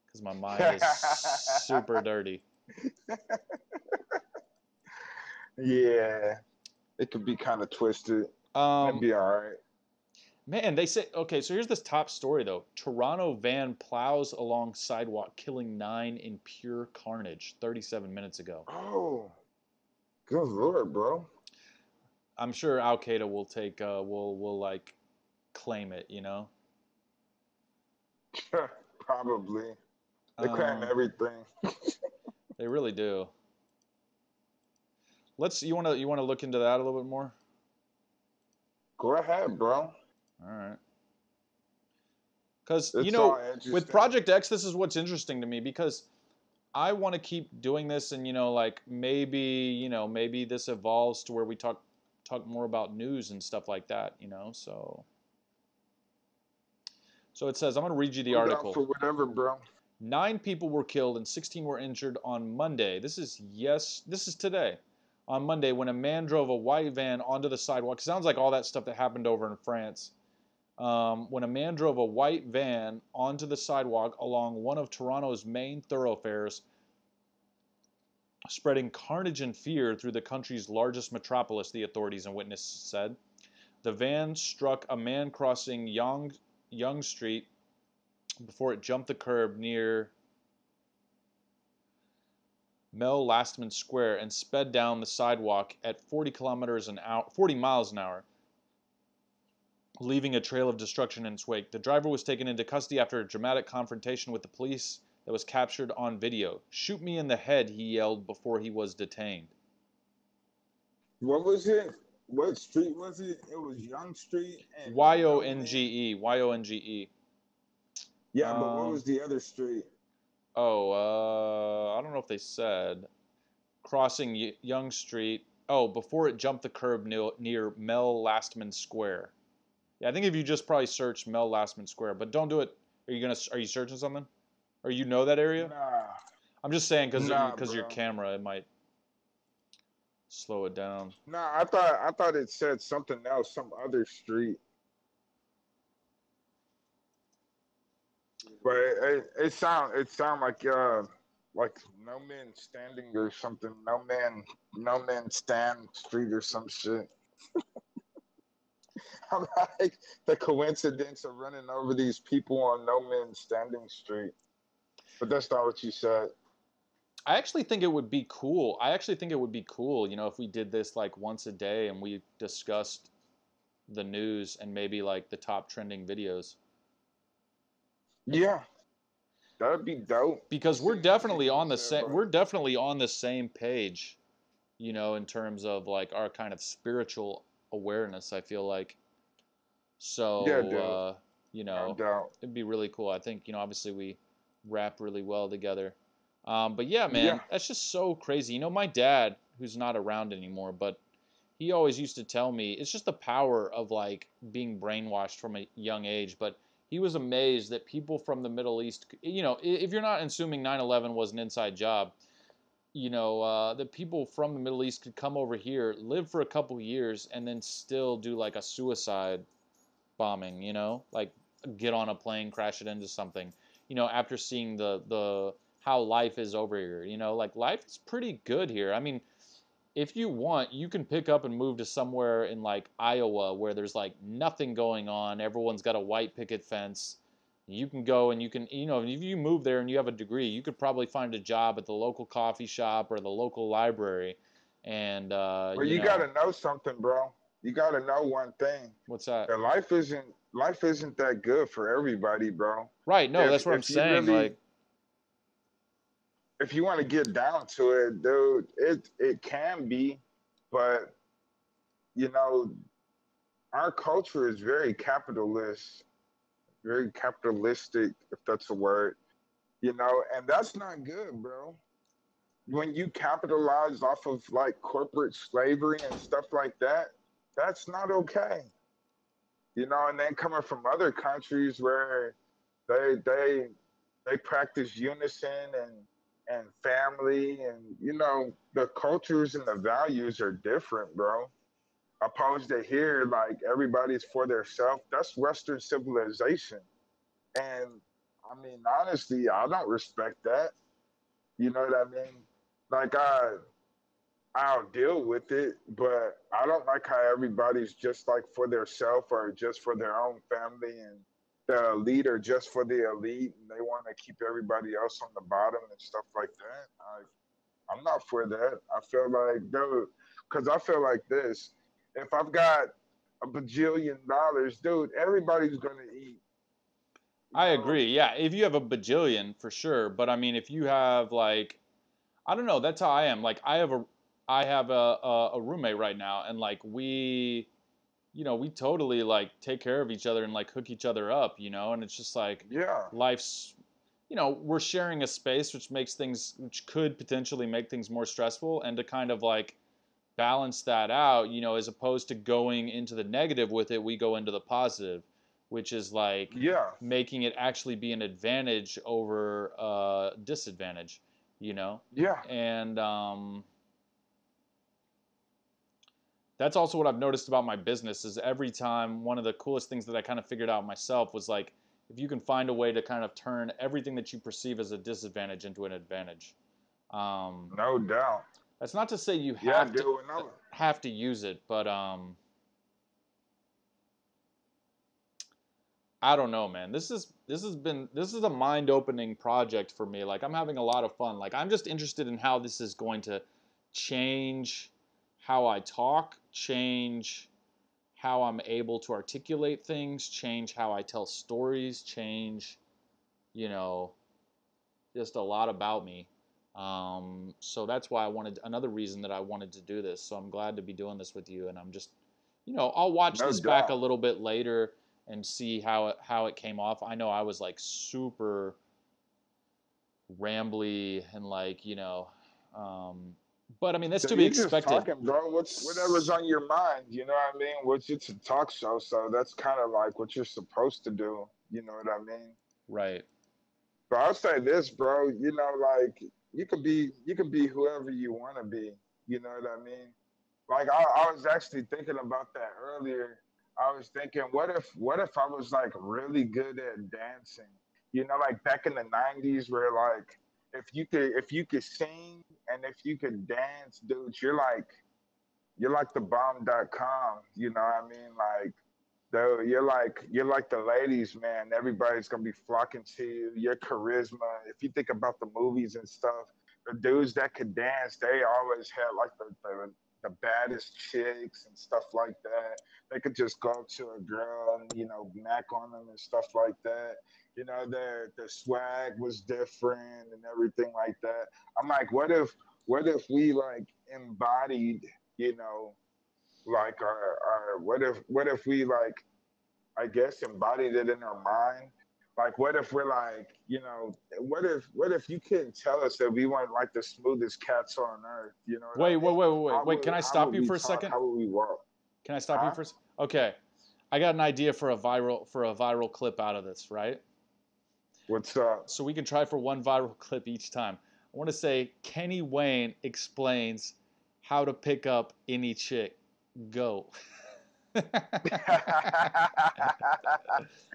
because my mind is super dirty. Yeah. It could be kind of twisted. It'd Um, be all right. Man, they say okay. So here's this top story though. Toronto van plows along sidewalk, killing 9 in pure carnage. 37 minutes ago. Oh, good lord, bro. I'm sure Al Qaeda will take will like claim it. You know. Probably. They claim Uh, everything. they really do. Let's. You wanna look into that a little bit more. Go ahead, bro. All right. Because It's all with interesting. Project X, this is what's interesting to me because I want to keep doing this, and like maybe maybe this evolves to where we talk more about news and stuff like that. So it says I'm going to read you the I'm down article. for whatever, bro. 9 people were killed and 16 were injured on Monday. This is today. On Monday, when a man drove a white van onto the sidewalk. It sounds like all that stuff that happened over in France. When a man drove a white van onto the sidewalk along one of Toronto's main thoroughfares, spreading carnage and fear through the country's largest metropolis, the authorities and witnesses said. The van struck a man crossing Yonge Street before it jumped the curb near Mel Lastman Square and sped down the sidewalk at 40 miles an hour, leaving a trail of destruction in its wake. The driver was taken into custody after a dramatic confrontation with the police that was captured on video. "Shoot me in the head," he yelled before he was detained. What was it? What street was it? It was Young Street and No Man. Yonge, Yonge. Yeah, but what Um, was the other street? I don't know if they said crossing Young Street. Oh, before it jumped the curb near Mel Lastman Square. Yeah, I think if you just probably search Mel Lastman Square, but don't do it. Are you searching something? Or you know that area? Nah, I'm just saying because nah, of your bro. camera, it might slow it down. Nah, I thought it said something else, some other street. But it sound like no man standing or something. No man stand street or some shit. I'm like the coincidence of running over these people on no man standing street. But that's not what you said. I actually think it would be cool. If we did this like once a day and we discussed the news and maybe like the top trending videos. Yeah, that'd be dope. Because See what you said, bro. we're definitely on the same page, in terms of like our kind of spiritual awareness, I feel like. Yeah, So, dude, no doubt. it'd be really cool. I think, obviously we rap really well together. But yeah, Yeah, man, that's just so crazy. My dad, who's not around anymore, but he always used to tell me it's just the power of like being brainwashed from a young age. But he was amazed that people from the Middle East, if you're not assuming 9/11 was an inside job, that people from the Middle East could come over here, live for a couple years, and then still do like a suicide bombing, like get on a plane, crash it into something, after seeing the how life is over here, like life is pretty good here. I mean, if you want, you can pick up and move to somewhere in like Iowa where there's like nothing going on. Everyone's got a white picket fence. You can go and you can, if you move there and you have a degree, you could probably find a job at the local coffee shop or the local library. And, but you gotta know something, bro. You gotta know one thing. what's that? That life isn't that good for everybody, bro. Right. No, If that's what I'm if you saying. really Like, if you want to get down to it, dude, it can be, but you know, our culture is very capitalistic, if that's a word. you know, and that's not good, bro. When you capitalize off of like corporate slavery and stuff like that, that's not okay. You know, and then coming from other countries where they they they practice unison and family, and you know the cultures and the values are different, bro. Opposed to here, like everybody's for their self. That's Western civilization, and I mean honestly, I don't respect that. You know what I mean? Like I'll deal with it, but I don't like how everybody's just like for their self or just for their own family, and the elite are just for the elite and they want to keep everybody else on the bottom and stuff like that. I'm not for that. I feel like, dude, because I feel like this. If I've got $1 bajillion, dude, everybody's gonna eat. You I know? agree. Yeah, if you have a bajillion for sure, but I mean, if you have like, I don't know, that's how I am. Like, I have a roommate right now, and like we totally like take care of each other and like hook each other up, and it's just like Yeah, life's, we're sharing a space, which could potentially make things more stressful, and to kind of like balance that out, as opposed to going into the negative with it, we go into the positive, which is like yeah, making it actually be an advantage over disadvantage, you know? yeah. And that's also what I've noticed about my business is every time one of the coolest things that I kind of figured out myself was like if you can find a way to kind of turn everything that you perceive as a disadvantage into an advantage. Um, No doubt. that's not to say you Yeah, have dude. to No, have to use it, but I don't know, man. This is a mind-opening project for me. Like I'm having a lot of fun. Like I'm just interested in how this is going to change how I talk, change how I'm able to articulate things, change how I tell stories, change, you know, just a lot about me. So that's why another reason that I wanted to do this. So I'm glad to be doing this with you, and I'm just, I'll watch no this back a doubt. little bit later and see how it came off. I know I was like super rambly and like, um, but I mean that's to be You just expected. talking, bro. Whatever's on your mind, you know what I mean? It's a talk show, so that's kind of like what you're supposed to do. You know what I mean? Right. But I'll say this, bro. You know, like you can be whoever you want to be. You know what I mean? Like I was actually thinking about that earlier. I was thinking, what if I was like really good at dancing? You know, like back in the '90s, where like if you could sing and if you could dance, dude, you're like the bomb.com. You know what I mean? Like though you're like the ladies, man. Everybody's gonna be flocking to you. Your charisma. If you think about the movies and stuff, the dudes that could dance, they always had like the baddest chicks and stuff like that. They could just go up to a girl and mac on them and stuff like that. You know, their swag was different and everything like that. I'm like, what if we like embodied, you know, like our what if we like I guess embodied it in our mind. Like what if we're like, what if you couldn't tell us that we weren't like the smoothest cats on earth? You know what Wait, I wait, mean? wait, wait, wait, How wait. would Can I how stop would you we for a talk? second? How would we walk? Can I stop you Huh? for a second? Okay. I got an idea for a viral clip out of this, right? What's up? So we can try for one viral clip each time. I want to say Kenny Wayne explains how to pick up any chick. Go.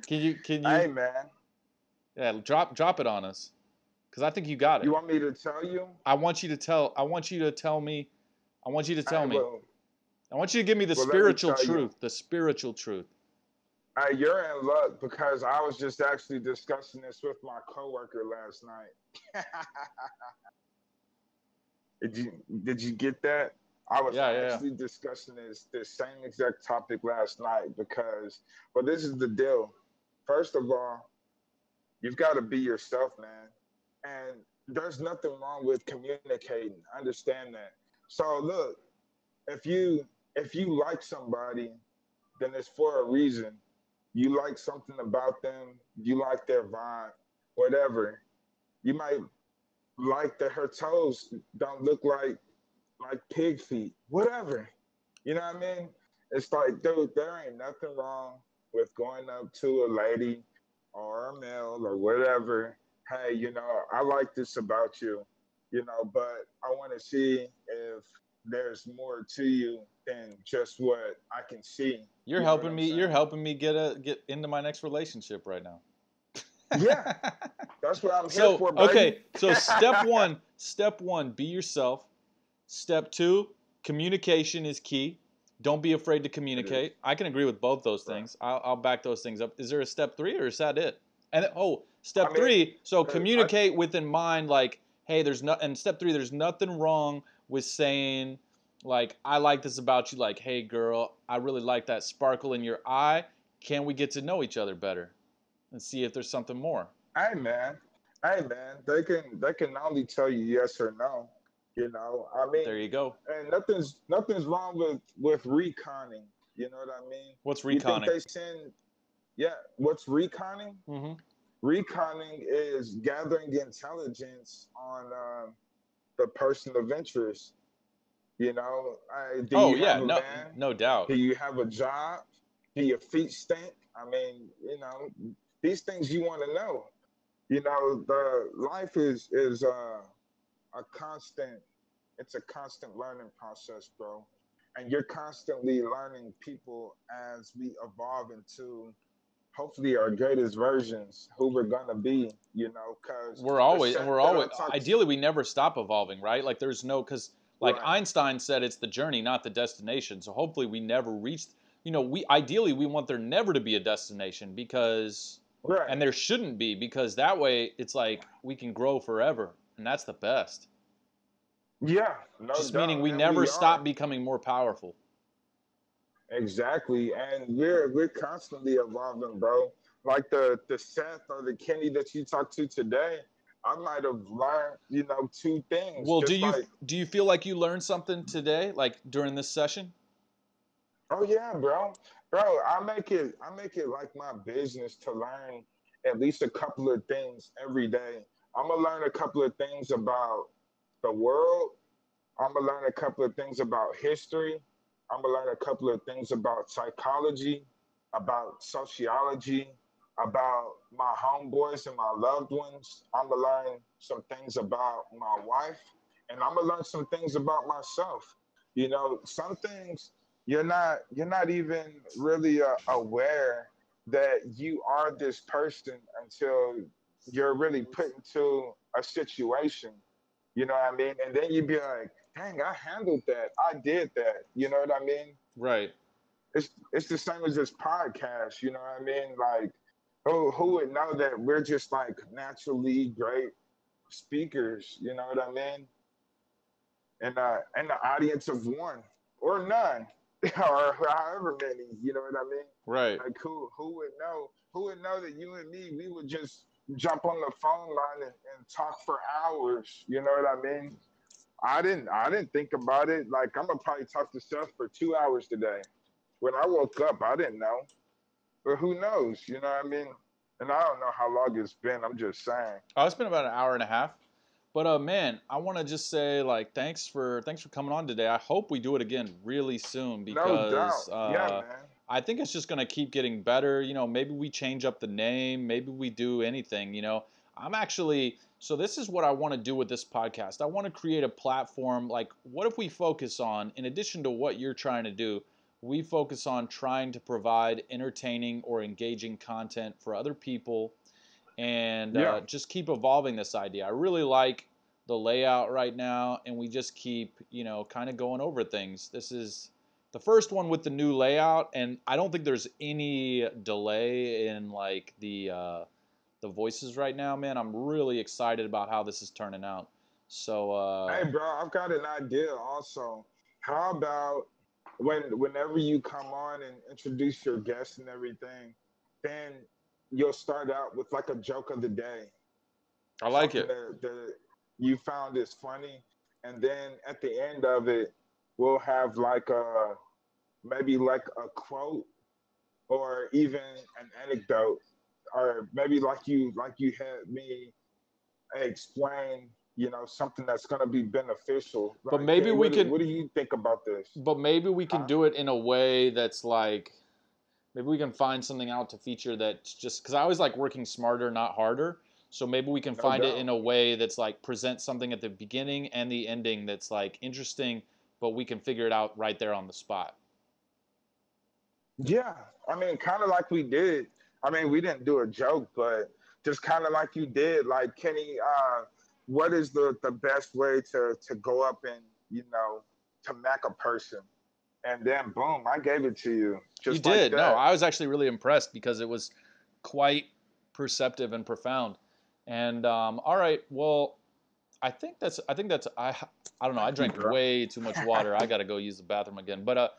Can you Hey man, yeah, drop it on us cuz I think you got you it. want me to tell you? I want you to tell me. I want you to tell Hey, me. well, I want you to give me the well, let me spiritual tell you. truth, the spiritual truth. Hey, you're in luck because I was just actually discussing this with my coworker last night. Did you did you get that? I was Yeah, yeah, yeah. actually discussing this same exact topic last night because, well, this is the deal. First of all, you've got to be yourself, man, and there's nothing wrong with communicating. Understand that. So look, if you if you like somebody, then it's for a reason. You like something about them. You like their vibe, whatever. You might like that her toes don't look like pig feet, whatever. You know what I mean? It's like, dude, there ain't nothing wrong with going up to a lady or a male or whatever. Hey, I like this about you, but I want to see if there's more to you than just what I can see. You're You know what helping I'm me. You're saying? helping me get into my next relationship right now. Yeah, that's what I'm here So for, baby. okay, so step one, be yourself. Step two, communication is key. Don't be afraid to It is. communicate. I can agree with both those Right. things. I'll back those things up. Is there a step three, or is that it? And I step mean, three. So I communicate with in mind, like, hey, there's not. And step three, there's nothing wrong with saying, like, I like this about you. Like, hey, girl, I really like that sparkle in your eye. Can we get to know each other better and see if there's something more? Hey man, hey man, they can only tell you yes or no. I mean, There you go. and nothing's wrong with reconning. You know what I mean? What's You think reconning? they send? Yeah. What's reconning? Mm-hmm. Reconning is gathering intelligence on the person of interest. Do Oh you yeah, have a no, man? no doubt. Do you have a job? Do your feet stink? I mean, these things you want to know. The life is a constant. It's a constant learning process, bro, and you're constantly learning people as we evolve into hopefully our greatest versions, who we're gonna be. Because we're the always and set we're that I always talked. ideally we never stop evolving, right? Like there's no because like Right, Einstein said it's the journey, not the destination. So hopefully we never reach. We ideally we want there never to be a destination because, right, and there shouldn't be because that way it's like we can grow forever, and that's the best. yeah, no Just meaning doubt, we and never we stop are. becoming more powerful. Exactly, and we're constantly evolving, bro. Like the Seth or the Kenny that you talked to today, I might have learned, two things. Well, do Just you like, do you feel like you learned something today, like during this session? oh yeah, bro, I make it like my business to learn at least a couple of things every day. I'm gonna learn a couple of things about the world. I'm gonna learn a couple of things about history. I'm gonna learn a couple of things about psychology, about sociology, about my homeboys and my loved ones. I'm gonna learn some things about my wife, and I'm gonna learn some things about myself. Some things you're not even really aware that you are this person until you're really put into a situation. You know what I mean? And then you'd be like, dang, I handled that. I did that. You know what I mean? Right. It's the same as this podcast. You know what I mean? Like, who would know that we're just like naturally great speakers? You know what I mean? And the audience of one or none, or however many. You know what I mean? Right. Like, who would know? Who would know that you and me, we would just jump on the phone line and talk for hours? You know what I mean? I didn't think about it. Like, I'm gonna probably talk to Seth for 2 hours today. When I woke up, I didn't know. But who knows? You know what I mean? And I don't know how long it's been. I'm just saying. Oh, it's been about an hour and a half. But man, I want to just say like thanks for coming on today. I hope we do it again really soon No because doubt. Yeah, man. I think it's just gonna keep getting better. Maybe we change up the name, maybe we do anything. I'm actually so this is what I want to do with this podcast. I want to create a platform. Like, what if we focus on, in addition to what you're trying to do, we focus on trying to provide entertaining or engaging content for other people and Yeah. just keep evolving this idea. I really like the layout right now, and we just keep, kind of going over things. This is the first one with the new layout, and I don't think there's any delay in like the voices right now, man. I'm really excited about how this is turning out. So, Hey, bro, I've got an idea also. How about whenever you come on and introduce your guests and everything, then you'll start out with like a joke of the day, I like something it. that you found is funny, and then at the end of it, we'll have like maybe like a quote or even an anecdote, or maybe like you had me explain, something that's going to be beneficial. But Like, maybe we could. what do you think about this? But maybe we can Huh? do it in a way that's like. Maybe we can find something out to feature that's just because I always like working smarter, not harder. So maybe we can No find it in doubt. a way that's like present something at the beginning and the ending that's like interesting, but we can figure it out right there on the spot. Yeah, I mean, kind of like we did. I mean, we didn't do a joke, but just kind of like you did. Like, Kenny, what is the best way to go up and to mac a person? And then boom, I gave it to you You just like did. No, that. I was actually really impressed because it was quite perceptive and profound. And all right, well, I don't know. I Thank you, drank bro. way too much water. I got to go use the bathroom again. But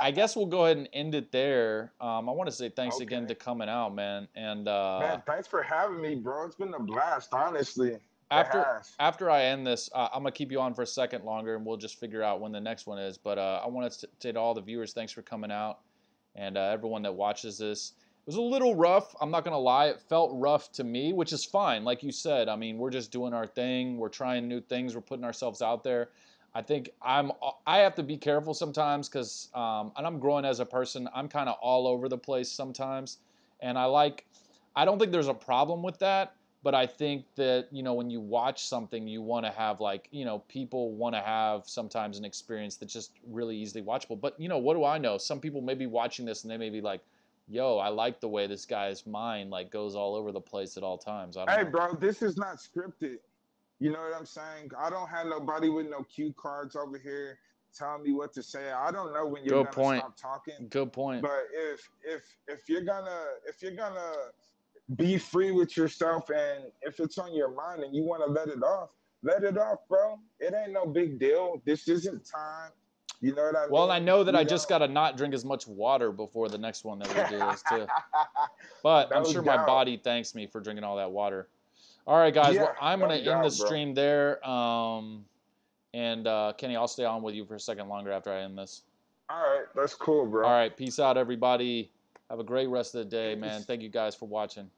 I guess we'll go ahead and end it there. I want to say thanks again Okay. to coming out, man. And Man, thanks for having me, bro. It's been a blast, honestly. It after has. after I end this, I'm gonna keep you on for a second longer, and we'll just figure out when the next one is. But I want to say to all the viewers, thanks for coming out, and everyone that watches this. It was a little rough. I'm not gonna lie. It felt rough to me, which is fine. Like you said, I mean, we're just doing our thing. We're trying new things. We're putting ourselves out there. I think I have to be careful sometimes because and I'm growing as a person. I'm kind of all over the place sometimes, and I don't think there's a problem with that, but I think that when you watch something, you want to have like people want to have sometimes an experience that's just really easily watchable. But what do I know? Some people may be watching this and they may be like, "Yo, I like the way this guy's mind like goes all over the place at all times." I don't Hey, know. bro, this is not scripted. You know what I'm saying? I don't have nobody with no cue cards over here telling me what to say. I don't know when you're Good gonna point. stop talking. Good point. But if you're gonna be free with yourself, and if it's on your mind and you want to let it off, bro. It ain't no big deal. This isn't time. You know what I Well, and I mean? know that We I just don't. got to not drink as much water before the next one that we do this too. But I'm No sure my doubt. body thanks me for drinking all that water. All right, guys. Yeah, Well, I'm going no to end the doubt, bro. stream there. And Kenny, I'll stay on with you for a second longer after I end this. All right, that's cool, All bro. right. Peace out, everybody. Have a great rest of the day, man. Peace. Thank you guys for watching.